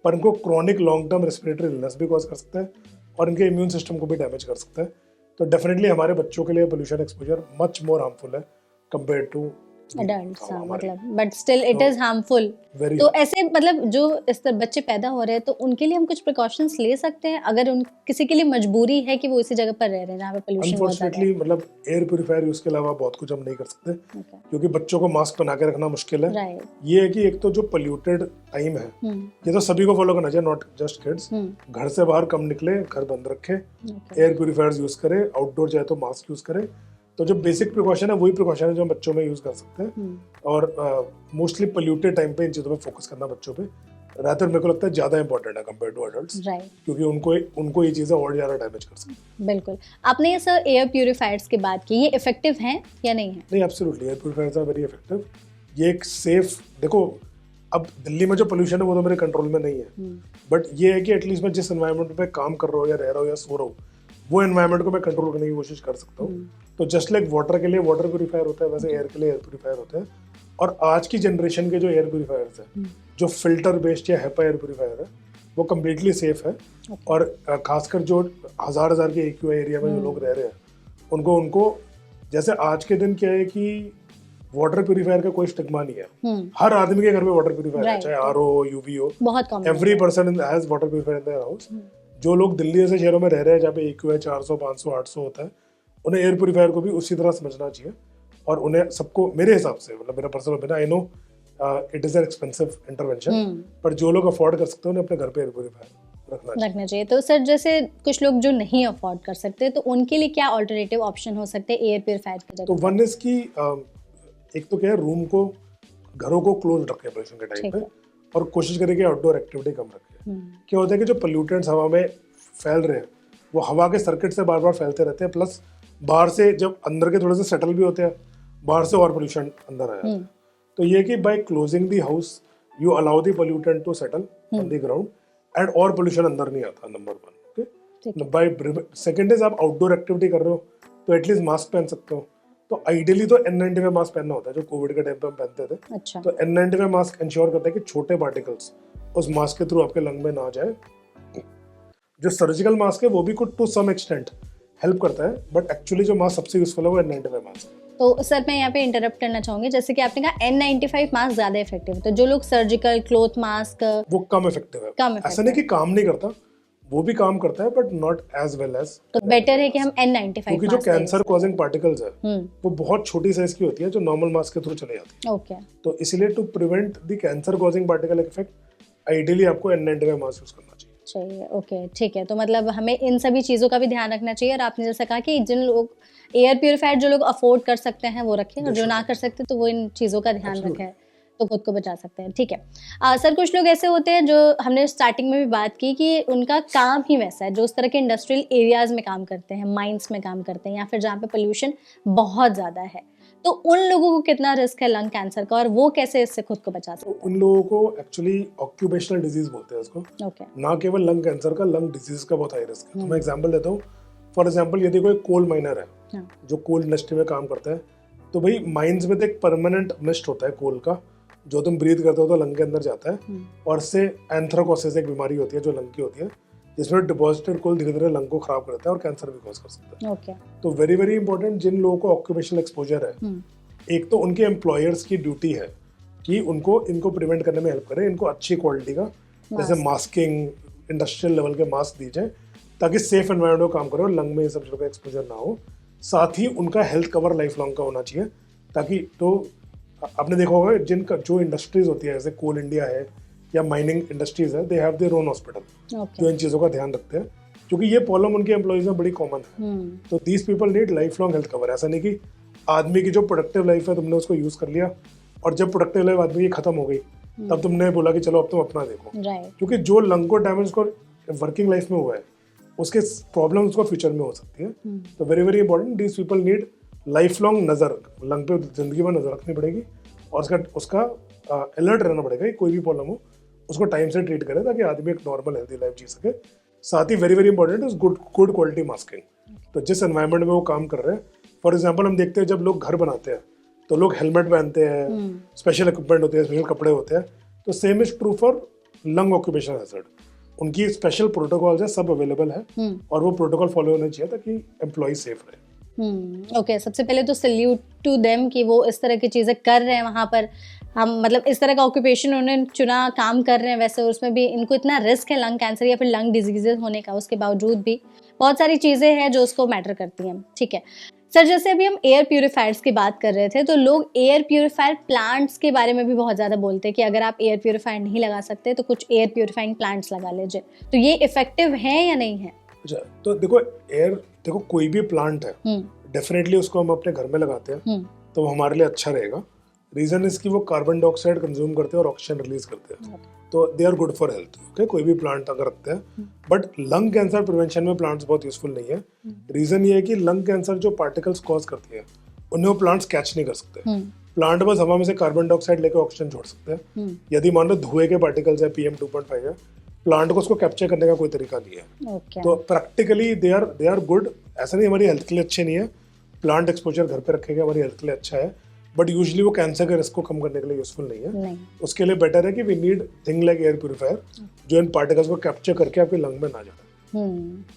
पर इनको chronic long term respiratory illness भी कॉज कर सकता है, और इनके इम्यून सिस्टम को भी डैमेज कर सकता है। तो डेफिनेटली हमारे बच्चों के लिए pollution exposure much more harmful है कंपेयर टू adults, मतलब but still it is harmful. तो ऐसे मतलब जो इस तरह बच्चे पैदा हो रहे हैं, तो उनके लिए हम कुछ प्रिकॉशंस ले सकते हैं अगर उन किसी के लिए मजबूरी है कि वो इसी जगह पर रह रहे हैं जहाँ पे पोल्यूशन बहुत ज्यादा है? अनफॉर्चुनेटली मतलब एयर प्यूरिफायर यूज के अलावा बहुत कुछ हम नहीं कर सकते, क्योंकि बच्चों को मास्क पहना के रखना मुश्किल है। ये है कि एक तो जो पोल्यूटेड टाइम है, ये तो सभी को फॉलो करना चाहिए, नॉट जस्ट किड्स। घर से बाहर कम निकले, घर बंद रखे, एयर प्यूरिफायर यूज करे, आउटडोर जाए तो मास्क यूज करे। तो जो बेसिक प्रिकॉशन है वही प्रिकॉशन है जो हम बच्चों में यूज कर सकते हैं, और मोस्टली पोल्यूटेड टाइम पे इन चीज़ों पे फोकस करना बच्चों पे रात मेरे को लगता है ज़्यादा इंपॉर्टेंट है कंपेयर टू एडल्ट्स, राइट, क्योंकि उनको ये चीज़ें और ज़्यादा डैमेज कर सकती हैं। बिल्कुल। आपने ये सर एयर प्यूरिफायर्स की बात की, ये इफेक्टिव हैं या नहीं है? नहीं, absolutely air purifiers are very effective. ये एक सेफ, देखो अब दिल्ली में जो पोल्यूशन है वो तो मेरे कंट्रोल में नहीं है, बट ये है कि एटलीस्ट मैं जिस एनवायरनमेंट में काम कर रहा हूँ या रह रहा हूँ या सो रहा हूँ, वो एनवायरनमेंट को मैं कंट्रोल करने की कोशिश कर सकता हूँ। तो जस्ट लाइक वाटर के लिए वाटर प्यूरिफायर होता है, वैसे एयर के लिए एयर प्यूरिफायर होता है। और आज की जनरेशन के जो एयर प्यूरिफायर्स है, जो फिल्टर बेस्ड या हेपा एयर प्यूरिफायर है, वो कम्प्लीटली सेफ है। और खासकर जो हजार के AQI एरिया में जो लोग रह रहे हैं उनको जैसे आज के दिन क्या है कि वाटर प्यूरिफायर का कोई स्टिग्मा नहीं है। हर आदमी के घर में वाटर प्यूरिफायर है, चाहे RO हो, UV हो, बहुत common, every person has water purifier in their house. जो लोग दिल्ली जैसे शहरों में रह रहे हैं जहाँ पे AQI 400, 500, 800 होता है, उन्हें एयर प्यूरिफायर को भी उसी तरह समझना चाहिए। और उन्हें सबको, मेरे हिसाब से, मतलब मेरा personal opinion, I know it is an expensive intervention, पर जो लोग अफोर्ड कर सकते हैं उन्हें अपने घर पे एयर प्यूरिफायर रखना चाहिए। तो सर जैसे कुछ लोग जो नहीं अफोर्ड कर सकते, तो उनके लिए क्या ऑल्टरनेटिव ऑप्शन हो सकते हैं एयर प्यूरिफायर की जगह? तो वन इज की एक तो क्या है, रूम को, घरों को क्लोज रखें पोल्यूशन के टाइम पे, और कोशिश करें कि आउटडोर एक्टिविटी कम रखें। क्या होता है कि जो पोल्यूटेंट्स हवा में फैल रहे हैं वो हवा के सर्किट से बार बार फैलते रहते हैं, प्लस बाहर से जब अंदर के थोड़े से सेटल भी होते हैं, बाहर से और पोल्यूशन अंदर आ जाता है। तो ये कि by closing the house you allow the pollutant to settle on the ground and और पोल्यूशन अंदर नहीं आता, number 1। Okay, by second is आप आउटडोर एक्टिविटी कर रहे हो तो एटलीस्ट मास्क पहन सकते हो। तो आइडियली तो N95 मास्क पहनना होता है, जो कोविड के टाइम पे हम पहनते थे। अच्छा। तो N95 मास्क इंश्योर करता है कि छोटे पार्टिकल्स उस मास्क के थ्रू आपके लंग में ना जाए। जो सर्जिकल मास्क है वो भी कुछ टू सम एक्सटेंट हेल्प करता है, बट एक्चुअली जो मास्क सबसे यूजफुल है वो N95 मास्क है। तो सर मैं यहाँ पे इंटरप्ट करना चाहूंगी, जैसे कि आपने कहा N95 मास्क ज्यादा इफेक्टिव है, तो जो लोग सर्जिकल क्लॉथ मास्क, वो कम इफेक्टिव है। ऐसा नहीं कि काम नहीं करता, वो भी काम करता है, but not as well as. तो बेटर है कि हम N95 क्योंकि जो कैंसर कॉजिंग पार्टिकल्स है वो बहुत छोटी साइज की होती है, जो नॉर्मल मास्क के थ्रू चले जाती है। ओके, तो इसीलिए to prevent the cancer causing particle effect ideally आपको N95 मास्क यूज करना चाहिए। ओके, ठीक है। तो मतलब हमें इन सभी चीज़ों का भी ध्यान रखना चाहिए, और आपने जैसा कहा कि जिन लोग एयर प्यूरिफायर जो लोग अफोर्ड कर सकते हैं वो रखें, और जो ना कर सकते तो वो इन चीज़ों का ध्यान रखें, तो खुद को बचा सकते हैं। ठीक है सर, कुछ लोग ऐसे होते हैं जो हमने स्टार्टिंग में भी बात की कि उनका काम ही वैसा है, जो उस तरह के इंडस्ट्रियल एरियाज में काम करते हैं, माइंस में काम करते हैं, या फिर जहाँ पे पोल्यूशन बहुत ज़्यादा है, तो उन लोगों को कितना रिस्क है लंग कैंसर का, और वो कैसे इससे खुद को बचा सकते हैं? उन लोगों को एक्चुअली ऑक्यूपेशनल डिजीज बोलते हैं इसको। ओके, ना केवल लंग कैंसर का, लंग डिजीज का बहुत हाई रिस्क है। तो मैं एग्जांपल देता हूँ। फॉर एग्जांपल यदि कोई कोल माइनर है जो कोल इंडस्ट्री में काम करता है, तो भाई माइंस में तो एक परमानेंट मिस्ट होता है कोल का, जो तुम ब्रीथ करते हो तो लंग के अंदर जाता है, और इससे एंथ्राकोसिस एक बीमारी होती है जो लंग की होती है, जिसमें डिपॉजिटेड कोल धीरे धीरे लंग को खराब करता है और कैंसर भी कॉज कर सकता है। ओके, तो वेरी वेरी इंपॉर्टेंट, जिन लोगों को ऑक्यूपेशनल एक्सपोजर है, एक तो उनके एम्प्लॉयर्स की ड्यूटी है कि उनको इनको प्रिवेंट करने में हेल्प करें, इनको अच्छी क्वालिटी का जैसे मास्किंग, इंडस्ट्रियल लेवल के मास्क दी जाए, ताकि सेफ एनवायरनमेंट में काम करो, लंग में ये सब चीज़ों का एक्सपोजर ना हो। साथ ही उनका हेल्थ कवर लाइफ लॉन्ग का होना चाहिए, ताकि, तो आपने देखा होगा जिनका जो इंडस्ट्रीज होती है जैसे कोल इंडिया है या माइनिंग इंडस्ट्रीज है, they have their own hospital जो इन चीज़ों का ध्यान रखते हैं, क्योंकि ये प्रॉब्लम उनके एम्प्लॉइज में बड़ी कॉमन है। तो these people need life long health cover. ऐसा नहीं कि आदमी की जो प्रोडक्टिव लाइफ है तुमने उसको यूज कर लिया, और जब प्रोडक्टिव लाइफ आदमी की खत्म हो गई तब तुमने बोला कि चलो अब तुम अपना देखो। क्योंकि जो लंग को डैमेज को वर्किंग लाइफ में हुआ है, उसके प्रॉब्लम उसको फ्यूचर में हो सकती है। तो very very important, these people need life long नजर, लंग पे जिंदगी में नजर रखनी पड़ेगी, और उसका अलर्ट रहना पड़ेगा कि कोई भी प्रॉब्लम हो उसको टाइम से ट्रीट करें, ताकि आदमी एक नॉर्मल हेल्दी लाइफ जी सके। साथ ही very very important is good quality masking. तो जिस एनवायरनमेंट में वो काम कर रहे हैं, फॉर एग्जाम्पल हम देखते हैं जब लोग घर बनाते हैं तो लोग हेलमेट पहनते हैं, स्पेशल इक्विपमेंट होते हैं, स्पेशल कपड़े होते हैं। तो same is true for lung occupation hazard. उनकी स्पेशल प्रोटोकॉल्स है, सब अवेलेबल है, और वो प्रोटोकॉल फॉलो होने चाहिए ताकि एम्प्लॉय सेफ रहे। ओके, सबसे पहले तो सल्यूट टू देम कि वो इस तरह की चीज़ें कर रहे हैं वहाँ पर। हम मतलब इस तरह का ऑक्यूपेशन उन्होंने चुना, काम कर रहे हैं वैसे, उसमें भी इनको इतना रिस्क है लंग कैंसर या फिर लंग डिजीजेज होने का, उसके बावजूद भी बहुत सारी चीज़ें हैं जो उसको मैटर करती हैं। ठीक है सर, जैसे अभी हम एयर प्यूरिफायर्स की बात कर रहे थे, तो लोग एयर प्यूरिफायर प्लांट्स के बारे में भी बहुत ज़्यादा बोलते हैं कि अगर आप एयर प्यूरिफायर नहीं लगा सकते तो कुछ एयर प्यूरिफाइंग प्लांट्स लगा लीजिए। तो ये इफेक्टिव है या नहीं है? अच्छा, तो देखो कोई भी प्लांट है, डेफिनेटली उसको हम अपने घर में लगाते हैं तो वो हमारे लिए अच्छा रहेगा। रीजन इसकी वो कार्बन डाइऑक्साइड कंज्यूम करते हैं और ऑक्सीजन रिलीज करते हैं, तो they are good for health. Okay, कोई भी प्लांट अगर रखते हैं, बट लंग कैंसर प्रिवेंशन में प्लांट्स बहुत यूजफुल नहीं है। रीजन ये है कि लंग कैंसर जो पार्टिकल्स कॉज करती है उन्हें वो प्लांट्स कैच नहीं कर सकते। प्लांट बस हवा में से कार्बन डाइऑक्साइड लेकर ऑक्सीजन छोड़ सकते हैं। यदि मान लो धुएं के पार्टिकल्स है, PM 2.5 है, प्लांट को उसको कैप्चर करने का कोई तरीका नहीं है। तो प्रैक्टिकली दे आर गुड। ऐसा नहीं हमारी हेल्थ के लिए अच्छे नहीं है, प्लांट एक्सपोजर घर पे रखेगा हमारी हेल्थ के लिए अच्छा है, बट यूजुअली वो कैंसर के रिस्क को कम करने के लिए यूजफुल नहीं है। उसके लिए बेटर है कि we need thing like air purifier जो इन पार्टिकल्स को कैप्चर करके आपके लंग में ना जाए।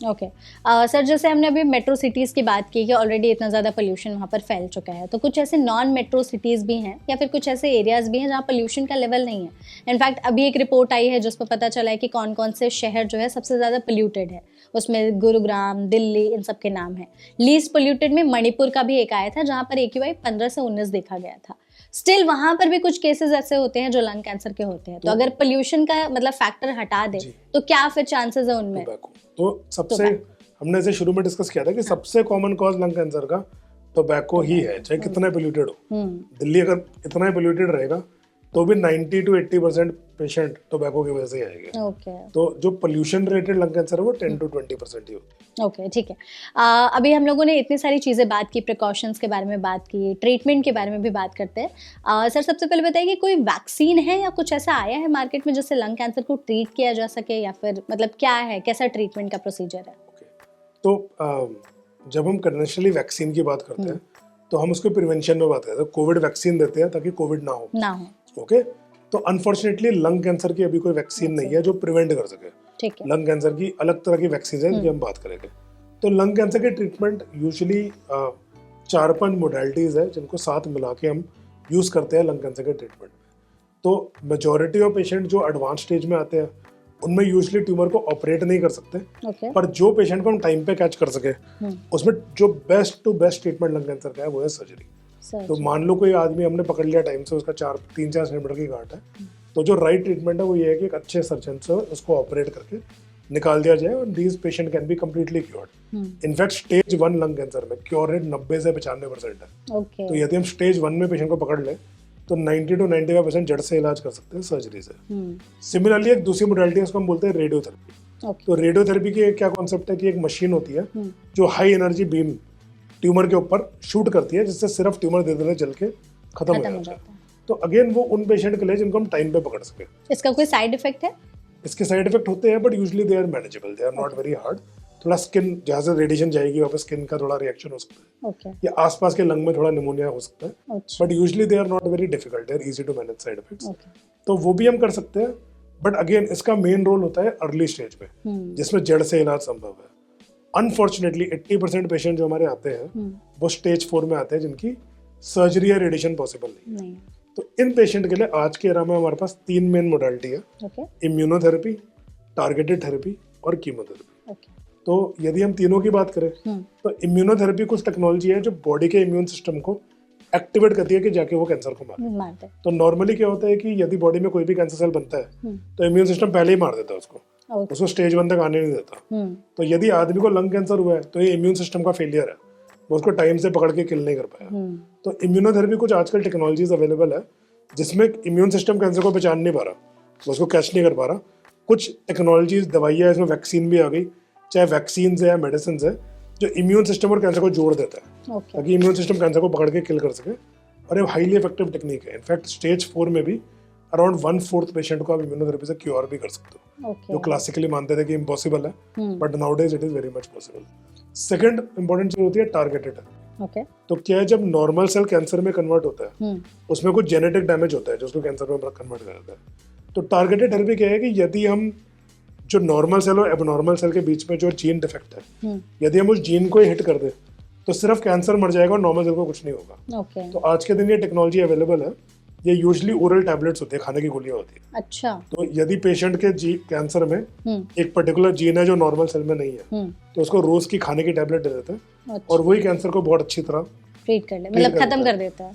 ओके सर, जैसे हमने अभी मेट्रो सिटीज़ की बात की कि ऑलरेडी इतना ज़्यादा पोल्यूशन वहाँ पर फैल चुका है, तो कुछ ऐसे नॉन मेट्रो सिटीज़ भी हैं या फिर कुछ ऐसे एरियाज़ भी हैं जहाँ पोल्यूशन का लेवल नहीं है। इनफैक्ट अभी एक रिपोर्ट आई है जिसमें पता चला है कि कौन कौन से शहर जो है सबसे ज़्यादा पोल्यूटेड है। उसमें गुरुग्राम, दिल्ली, इन सब के नाम हैं। लीस्ट पोल्यूटेड में मणिपुर का भी एक आया था जहाँ पर AQI 15 से 19 देखा गया था। स्टिल वहां पर भी कुछ केसेस ऐसे होते हैं जो लंग कैंसर के होते हैं। तो अगर पोल्यूशन का मतलब फैक्टर हटा दे तो क्या फिर चांसेस है उनमें? तो सबसे हमने ऐसे शुरू में डिस्कस किया था कि सबसे कॉमन कॉज लंग कैंसर का टोबैको ही है, चाहे कितना पोल्यूटेड हो। दिल्ली अगर इतना पोल्यूटेड रहेगा तो भी 90 to 80% पेशेंट टोबैको की वजह से आएंगे। तो जो पोल्यूशन रिलेटेड लंग कैंसर है वो 10 to 20% ही होता है। ओके, ठीक है। अभी हम लोगों ने इतनी सारी चीज़ें बात की, प्रिकॉशंस के बारे में बात की, ट्रीटमेंट के बारे में भी बात करते हैं। सर, सबसे पहले बताइए कि कोई वैक्सीन है या कुछ ऐसा आया है मार्केट में जिससे लंग कैंसर को ट्रीट किया जा सके, या फिर मतलब क्या है, कैसा ट्रीटमेंट का प्रोसीजर है? तो जब हम कन्वेंशनली वैक्सीन की बात करते हैं तो हम उसके प्रिवेंशन में बात करते हैं। कोविड वैक्सीन देते हैं ताकि कोविड ना हो। ओके, तो अनफॉर्चुनेटली लंग कैंसर की अभी कोई वैक्सीन नहीं है जो प्रिवेंट कर सके। ठीक है। लंग कैंसर की अलग तरह की वैक्सीन है जिनकी हम बात करेंगे। तो लंग कैंसर के ट्रीटमेंट यूजुअली 4-5 मोडालिटीज है जिनको साथ मिला के हम यूज करते हैं लंग कैंसर के ट्रीटमेंट में। तो मेजॉरिटी ऑफ पेशेंट जो एडवांस स्टेज में आते हैं उनमें यूजुअली ट्यूमर को ऑपरेट नहीं कर सकते। पर जो पेशेंट को हम टाइम पे कैच कर सके उसमें जो best to best treatment lung cancer का है वो है सर्जरी। तो मान लो कोई आदमी हमने पकड़ लिया टाइम से, उसका 3-4 सेंटीमीटर की गांठ है, तो जो राइट ट्रीटमेंट है वो ये है कि एक अच्छे सर्जन से उसको ऑपरेट करके निकाल दिया जाए और these patient can be completely cured. In fact stage 1 lung cancer में क्योर रेट 90 से 95% है। तो यदि हम स्टेज 1 में पेशेंट को पकड़ लें तो 90 to 95% जड़ से इलाज कर सकते हैं सर्जरी से। सिमिलरली एक दूसरी मोडालिटी है उसको हम बोलते हैं रेडियोथेरेपी। तो रेडियोथेरेपी की क्या कॉन्सेप्ट है कि एक मशीन होती है जो हाई एनर्जी बीम ट्यूमर के ऊपर शूट करती है जिससे सिर्फ ट्यूमर धीरे धीरे जल के खत्म हो जाता है। तो अगेन वो उन पेशेंट के लिए जिनको हम टाइम पे पकड़ सके। इसका कोई साइड इफेक्ट है? इसके साइड इफेक्ट होते हैं but usually they are manageable, they are not very hard. थोड़ा स्किन जहाँ से रेडिएशन जाएगी वहाँ पे स्किन का थोड़ा रिएक्शन हो सकता है, या आसपास के लंग में थोड़ा निमोनिया हो सकता है, but usually they are not very difficult, they are easy to manage side effects. तो वो भी हम कर सकते हैं, बट अगेन इसका मेन रोल होता है अर्ली स्टेज में जिसमें जड़ से इलाज संभव है। अनफॉर्चुनेटली 80% पेशेंट जो हमारे आते हैं वो स्टेज 4 में आते हैं जिनकी सर्जरी या रेडिएशन पॉसिबल नहीं। तो इन पेशेंट के लिए आज के एरा में हमारे पास 3 मेन मोडालिटी है, इम्यूनोथेरेपी, टारगेटेड थेरेपी और कीमोथेरेपी। तो यदि हम तीनों की बात करें तो इम्यूनोथेरेपी कुछ टेक्नोलॉजी है जो बॉडी के इम्यून सिस्टम को एक्टिवेट करती है कि जाके वो कैंसर को मारे। तो नॉर्मली क्या होता है कि यदि बॉडी में कोई भी कैंसर सेल बनता है तो इम्यून सिस्टम पहले ही मार देता है उसको स्टेज 1 तक आने नहीं देता। तो यदि आदमी को लंग कैंसर हुआ है तो ये इम्यून सिस्टम का फेलियर है, वो उसको टाइम से पकड़ के किल नहीं कर पाया। तो इम्यूनोथेरेपी कुछ आजकल टेक्नोलॉजीज अवेलेबल है जिसमें इम्यून सिस्टम कैंसर को पहचान नहीं पा रहा, वो उसको कैच नहीं कर पा रहा। कुछ टेक्नोलॉजीज दवाइयाँ, इसमें वैक्सीन भी आ गई, चाहे वैक्सीन है या मेडिसिन है, जो इम्यून सिस्टम और कैंसर को जोड़ देता है ताकि इम्यून सिस्टम कैंसर को पकड़ के किल कर सके। और ये हाईली इफेक्टिव टेक्निक है। इनफैक्ट स्टेज 4 में भी अराउंड 1/4 पेशेंट को आप इम्यूनोथेरेपी से क्योर भी कर सकते हो, जो क्लासिकली मानते थे कि इम्पॉसिबल है, but nowadays it is very much possible. Second important चीज होती है टारगेटेड। तो क्या है, जब नॉर्मल सेल कैंसर में कन्वर्ट होता है उसमें कुछ जेनेटिक डैमेज होता है जो उसको कैंसर में कन्वर्ट कर देता है। तो टारगेटेड थेरेपी क्या है कि यदि हम जो नॉर्मल सेल और एबनॉर्मल सेल के बीच में जो जीन डिफेक्ट है, यदि हम उस जीन को ही हिट कर दे तो सिर्फ कैंसर मर जाएगा और नॉर्मल सेल को कुछ नहीं होगा। तो आज के दिन ये टेक्नोलॉजी अवेलेबल है। ये यूजुअली ओरल टैबलेट्स होते हैं, खाने की गोलियां होती है। अच्छा। तो यदि पेशेंट के कैंसर में एक पर्टिकुलर जीन है जो नॉर्मल सेल में नहीं है तो उसको रोज की खाने की टैबलेट दे देते हैं और वही कैंसर को बहुत अच्छी तरह ट्रीट कर ले, मतलब खत्म कर देता है।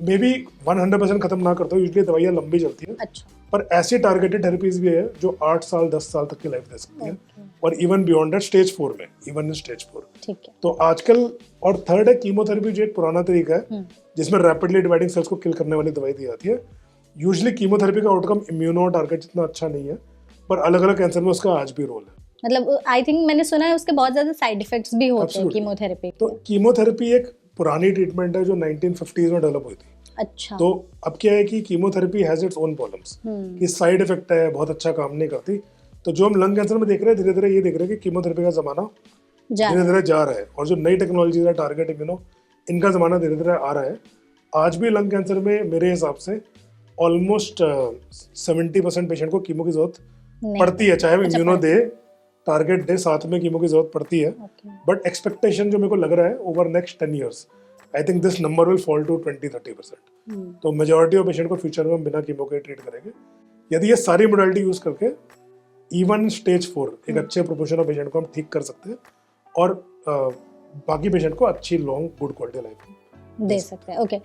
मे बी 100% खत्म ना करता, यूजुअली दवाइयाँ लंबी चलती है। अच्छा। पर ऐसी टारगेटेड थेरेपीज भी है जो 8 साल 10 साल तक की लाइफ दे सकती है, और इवन बियॉन्ड दैट स्टेज 4 में, इवन इन स्टेज 4। ठीक है। तो आजकल, और थर्ड है कीमोथेरेपी, जो एक पुराना तरीका है जिसमें रैपिडली डिवाइडिंग सेल्स को किल करने वाली दवाई दी जाती है। यूजुअली कीमोथेरेपी का आउटकम इम्यूनो टारगेट जितना अच्छा नहीं है, पर अलग अलग कैंसर में उसका आज भी रोल है। मतलब आई थिंक मैंने सुना है उसके बहुत ज्यादा साइड इफेक्ट्स भी होते हैं Absolutely. कीमोथेरेपी तो के। कीमोथेरेपी एक पुरानी ट्रीटमेंट है जो 1950s में डेवलप हुई थी। अच्छा। तो अब क्या है कि chemotherapy has its own problems, कि साइड इफेक्ट है, बहुत अच्छा काम नहीं करती। तो जो हम लंग कैंसर में देख रहे हैं, धीरे धीरे ये देख रहे हैं कि कीमोथेरेपी का जमाना धीरे धीरे जा रहा है, और जो नई टेक्नोलॉजी है टारगेट इम्यूनो, इनका जमाना धीरे धीरे आ रहा है। आज भी लंग कैंसर में मेरे हिसाब से ऑलमोस्ट 70% पेशेंट को कीमो की जरूरत पड़ती है, चाहे वो इम्यूनो दे, टारगेट दे, साथ में कीमो की जरूरत पड़ती है। बट एक्सपेक्टेशन जो मेरे को लग रहा है over next 10 years, I think this number will fall to 20-30%। तो मेजॉरिटी ऑफ पेशेंट को फ्यूचर में हम बिना कीमो के ट्रीट करेंगे, यदि ये सारी मोडालिटी यूज करके इवन स्टेज 4 एक अच्छे प्रोपोर्शन ऑफ पेशेंट को हम ठीक कर सकते हैं, और बाकी पेशेंट को अच्छी लॉन्ग गुड क्वालिटी लाइफ दे सकते हैं। ओके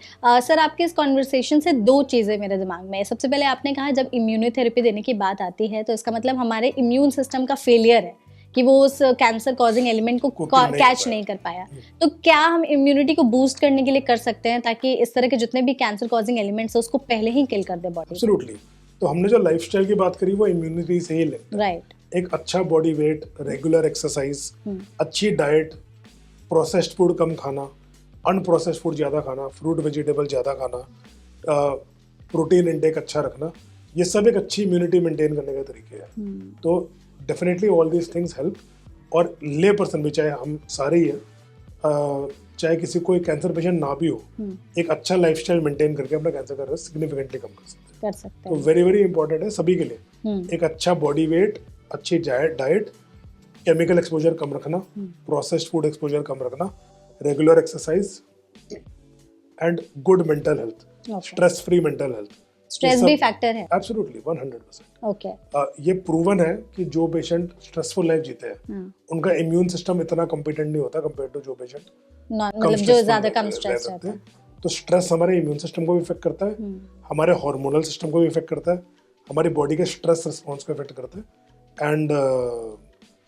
सर, आपके इस कॉन्वर्सेशन से दो चीज़ें मेरे दिमाग में है। सबसे पहले आपने कहा जब इम्यूनोथेरेपी देने की बात आती है तो इसका मतलब हमारे इम्यून सिस्टम का फेलियर है कि वो उस कैंसर कॉजिंग एलिमेंट को कैच नहीं कर पाया। तो क्या हम इम्यूनिटी को बूस्ट करने के लिए कर सकते हैं ताकि इस तरह के जितने भी कैंसर कॉजिंग एलिमेंट्स है उसको पहले ही किल कर दे बॉडी? एब्सोल्युटली। तो हमने जो लाइफस्टाइल की बात करी वो इम्यूनिटी से ही लिंक्ड है। राइट। एक अच्छा बॉडी वेट, रेगुलर एक्सरसाइज, अच्छी डाइट, प्रोसेस्ड फूड कम खाना, अनप्रोसेस्ड फूड ज़्यादा खाना, फ्रूट वेजिटेबल ज़्यादा खाना, प्रोटीन इंटेक अच्छा रखना, ये सब एक अच्छी इम्यूनिटी मेंटेन करने के तरीके हैं। तो definitely all these things help. और ले पर्सन भी, चाहे हम सारे ही हैं, चाहे किसी कोई कैंसर पेशेंट ना भी हो, एक अच्छा लाइफस्टाइल मेंटेन करके अपना कैंसर का रिस्क सिग्निफिकेंटली कम कर सकते हैं। तो वेरी वेरी इंपॉर्टेंट है सभी के लिए, एक अच्छा बॉडी वेट, अच्छी डाइट, केमिकल एक्सपोजर कम रखना, प्रोसेस्ड फूड एक्सपोजर कम रखना, regular exercise and good mental health, stress free mental health. Stress भी फैक्टर है? एब्सोल्युटली 100%। ओके। ये प्रूवन है कि जो पेशेंट स्ट्रेसफुल लाइफ जीते हैं उनका इम्यून सिस्टम इतना कॉम्पिटेंट नहीं होता कंपेयर टू जो पेशेंट मतलब जो ज्यादा कम स्ट्रेस रहता है। तो स्ट्रेस हमारे इम्यून सिस्टम को भी इफेक्ट करता है, हमारे हार्मोनल सिस्टम को भी इफेक्ट करता है, हमारी बॉडी के स्ट्रेस रिस्पॉन्स को इफेक्ट करता है। And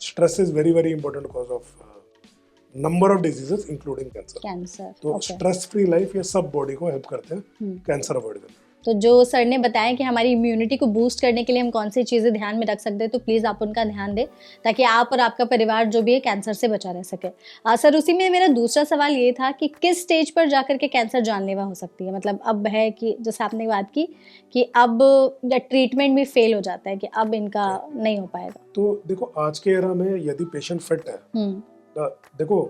stress is very very important cause of number of diseases including cancer. तो स्ट्रेस फ्री लाइफ ये सब बॉडी को हेल्प करते हैं कैंसर अवॉइड करने। तो जो सर ने बताया कि हमारी इम्यूनिटी को बूस्ट करने के लिए हम कौन सी चीज़ें ध्यान में रख सकते हैं, तो प्लीज़ आप उनका ध्यान दें ताकि आप और आपका परिवार जो भी है कैंसर से बचा रह सके। सर, उसी में मेरा दूसरा सवाल ये था कि किस स्टेज पर जाकर के कैंसर जानलेवा हो सकती है? मतलब अब है कि जैसे आपने बात की कि अब या ट्रीटमेंट भी फेल हो जाता है कि अब इनका नहीं हो पाएगा। तो देखो, आज के एरा में यदि पेशेंट फिट है, देखो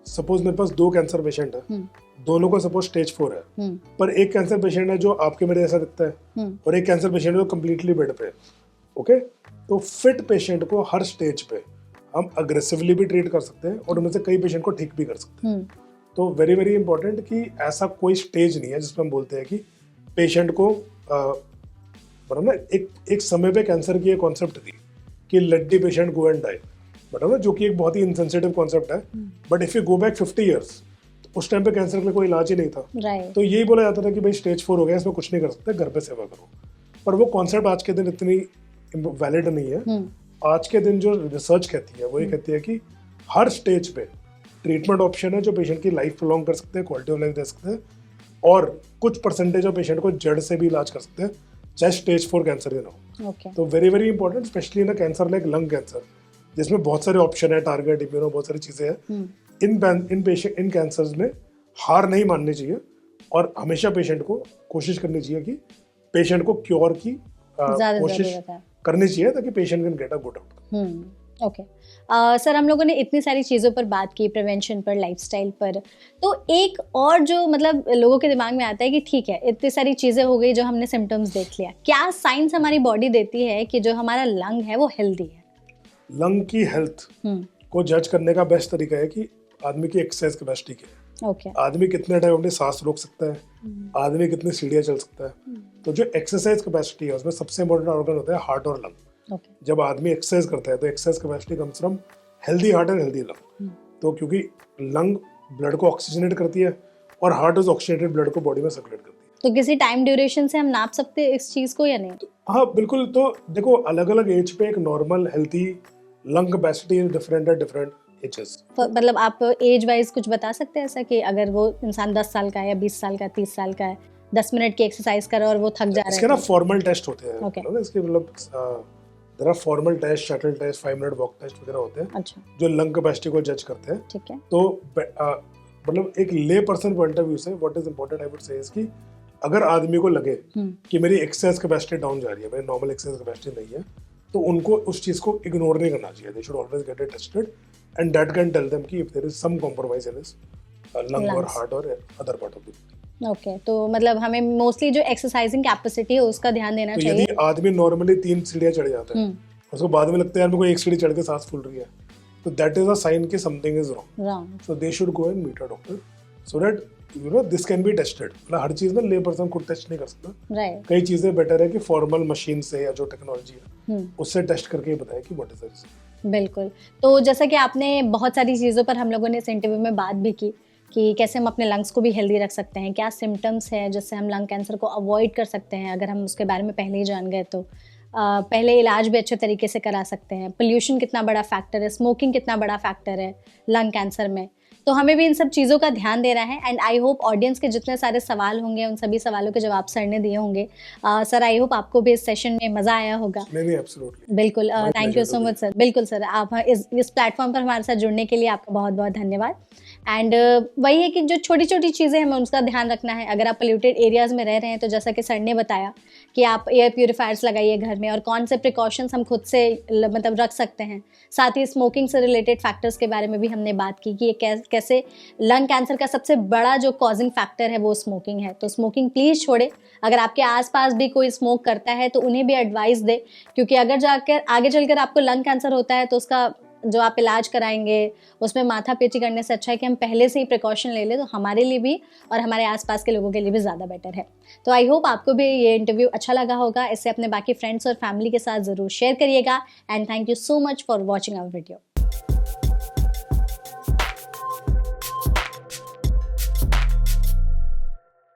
सपोज मेरे पास 2 कैंसर पेशेंट है, दोनों को सपोज स्टेज 4 है, पर एक कैंसर पेशेंट है जो आपके मेरे जैसा दिखता है, और एक कैंसर पेशेंट है जो कम्प्लीटली बेड पे है। ओके, तो फिट पेशेंट को हर स्टेज पे हम अग्रेसिवली भी ट्रीट कर सकते हैं और उनमें से कई पेशेंट को ठीक भी कर सकते हैं। तो वेरी वेरी इंपॉर्टेंट कि ऐसा कोई स्टेज नहीं है जिसमें हम बोलते हैं कि पेशेंट को मतलब ना एक समय पे कैंसर की एक कॉन्सेप्ट थी कि let the patient go and die, but जो कि एक बहुत ही इनसेंसिटिव कॉन्सेप्ट है। But if you go back 50 years, उस टाइम पे कैंसर के लिए कोई इलाज ही नहीं था। तो यही बोला जाता था कि भाई स्टेज 4 हो गया, इसमें कुछ नहीं कर सकते, घर पे सेवा करो। पर वो कॉन्सेप्ट आज के दिन इतनी वैलिड नहीं है। आज के दिन जो रिसर्च कहती है वो ये कहती है कि हर स्टेज पे ट्रीटमेंट ऑप्शन है जो पेशेंट की लाइफ प्रोलॉन्ग कर सकते हैं, क्वालिटी ऑफ लाइफ दे सकते हैं, और कुछ परसेंटेज ऑफ पेशेंट को जड़ से भी इलाज कर सकते हैं, चाहे स्टेज 4 कैंसर ही ना हो। तो very very important, specially in cancer like lung cancer, जिसमें बहुत सारे ऑप्शन है, टारगेट इम्यूनो, बहुत सारी चीजें हैं। इन कैंसर्स में हार नहीं माननी चाहिए और हमेशा पेशेंट को कोशिश करनी चाहिए कि पेशेंट को क्योर की कोशिश करनी चाहिए ताकि patient can get a good outcome. Okay sir, हम लोगों ने इतनी सारी चीज़ों पर बात की, प्रिवेंशन पर, लाइफस्टाइल पर, तो एक और जो मतलब लोगों के दिमाग में आता है कि ठीक है इतनी सारी चीज़ें हो गई जो हमने सिम्टम्स देख लिया, क्या साइंस हमारी बॉडी देती है कि जो हमारा लंग है वो हेल्दी है? लंग की हेल्थ को जज करने का बेस्ट तरीका है कि आदमी की एक्सरसाइज कैपेसिटी क्या है। आदमी कितने टाइम अपनी सांस रोक सकता है, आदमी कितनी सीढ़ियाँ चल सकता है। तो जो एक्सरसाइज कैपेसिटी है उसमें सबसे इंपॉर्टेंट ऑर्गन होता है हार्ट और लंग। जब आदमी एक्सरसाइज करता है तो exercise capacity comes from healthy heart and healthy lung. तो क्योंकि लंग ब्लड को ऑक्सीजनेट करती है और हार्ट उस ऑक्सीजनेटेड ब्लड को बॉडी में सर्कुलेट करती है। तो किसी टाइम ड्यूरेशन से हम नाप सकते हैं इस चीज को या नहीं? हाँ बिल्कुल, तो देखो अलग अलग एज पे एक normal healthy lung capacity is different at different ages. मतलब आप एज वाइज कुछ बता सकते हैं ऐसा कि अगर वो इंसान 10 साल का है या 20 साल का, 30 साल का है, 10 मिनट की एक्सरसाइज कर रहा है और वो थक जा रहा है? इसके ना फॉर्मल टेस्ट होते हैं। Okay. इसके मतलब there are formal test, shuttle test, 5 minute walk test वगैरह होते हैं अच्छा, जो लंग कैपेसिटी को जज करते हैं। ठीक है। तो मतलब एक ले पर्सन पॉइंट ऑफ व्यू से what is important I would say is कि अगर आदमी को लगे कि मेरी एक्सरसाइज कैपेसिटी डाउन जा रही है, मेरी नॉर्मल एक्सरसाइज कैपेसिटी नहीं है, तो उनको उस चीज को इग्नोर नहीं करना चाहिए। They should always get it tested and that can tell them कि if there is some compromise in his lung और हार्ट और other part of the. Okay, तो मतलब हमें मोस्टली जो एक्सरसाइजिंग कैपेसिटी है उसका ध्यान देना तो चाहिए। यदि आदमी नॉर्मली 3 सीढ़ियां चढ़ जाता है, उसको बाद में लगता है यार मेरे को एक सीढ़ी चढ़ के सांस फूल रही है, तो दैट इज अ साइन कि something is wrong. So they should go and meet a doctor so that you know this can be tested. मतलब हर चीज ना ले पर्सन खुद टेस्ट नहीं कर सकता। राइट। कई चीजें बेटर है कि फॉर्मल मशीन से या जो टेक्नोलॉजी है उससे टेस्ट करके ही बताए कि व्हाट इज द रीजन। बिल्कुल। तो जैसा कि आपने बहुत सारी चीज़ों पर हम लोगों ने इस इंटरव्यू में बात भी की कि कैसे हम अपने लंग्स को भी हेल्दी रख सकते हैं, क्या सिम्टम्स हैं जिससे हम लंग कैंसर को अवॉइड कर सकते हैं अगर हम उसके बारे में पहले ही जान गए तो। पहले इलाज भी अच्छे तरीके से करा सकते हैं। पोल्यूशन कितना बड़ा फैक्टर है, स्मोकिंग कितना बड़ा फैक्टर है लंग कैंसर में। तो हमें भी इन सब चीज़ों का ध्यान देना है एंड आई होप ऑडियंस के जितने सारे सवाल होंगे उन सभी सवालों के जवाब सर ने दिए होंगे। सर आई होप आपको भी इस सेशन में मज़ा आया होगा। नहीं एब्सोल्युटली। बिल्कुल, thank you so much sir. बिल्कुल सर, आप इस प्लेटफॉर्म पर हमारे साथ जुड़ने के लिए आपका बहुत बहुत धन्यवाद। एंड वही है कि जो छोटी छोटी चीज़ें हमें उसका ध्यान रखना है। अगर आप पोल्यूटेड एरियाज़ में रह रहे हैं तो जैसा कि सर ने बताया कि आप एयर प्यूरीफायर्स लगाइए घर में और कौन से प्रिकॉशंस हम खुद से मतलब रख सकते हैं। साथ ही स्मोकिंग से रिलेटेड फैक्टर्स के बारे में भी हमने बात की कि ये कैसे लंग कैंसर का सबसे बड़ा जो कॉजिंग फैक्टर है वो स्मोकिंग है। तो स्मोकिंग प्लीज़ छोड़े। अगर आपके आसपास भी कोई स्मोक करता है तो उन्हें भी एडवाइस दे, क्योंकि अगर जाकर आगे चलकर आपको लंग कैंसर होता है तो उसका जो आप इलाज कराएंगे उसमें माथापेची करने से अच्छा है कि हम पहले से ही प्रिकॉशन ले लें, तो हमारे लिए भी और हमारे आसपास के लोगों के लिए भी ज़्यादा बेटर है। तो आई होप आपको भी ये इंटरव्यू अच्छा लगा होगा। इसे अपने बाकी फ्रेंड्स और फैमिली के साथ ज़रूर शेयर करिएगा and thank you so much for watching our video.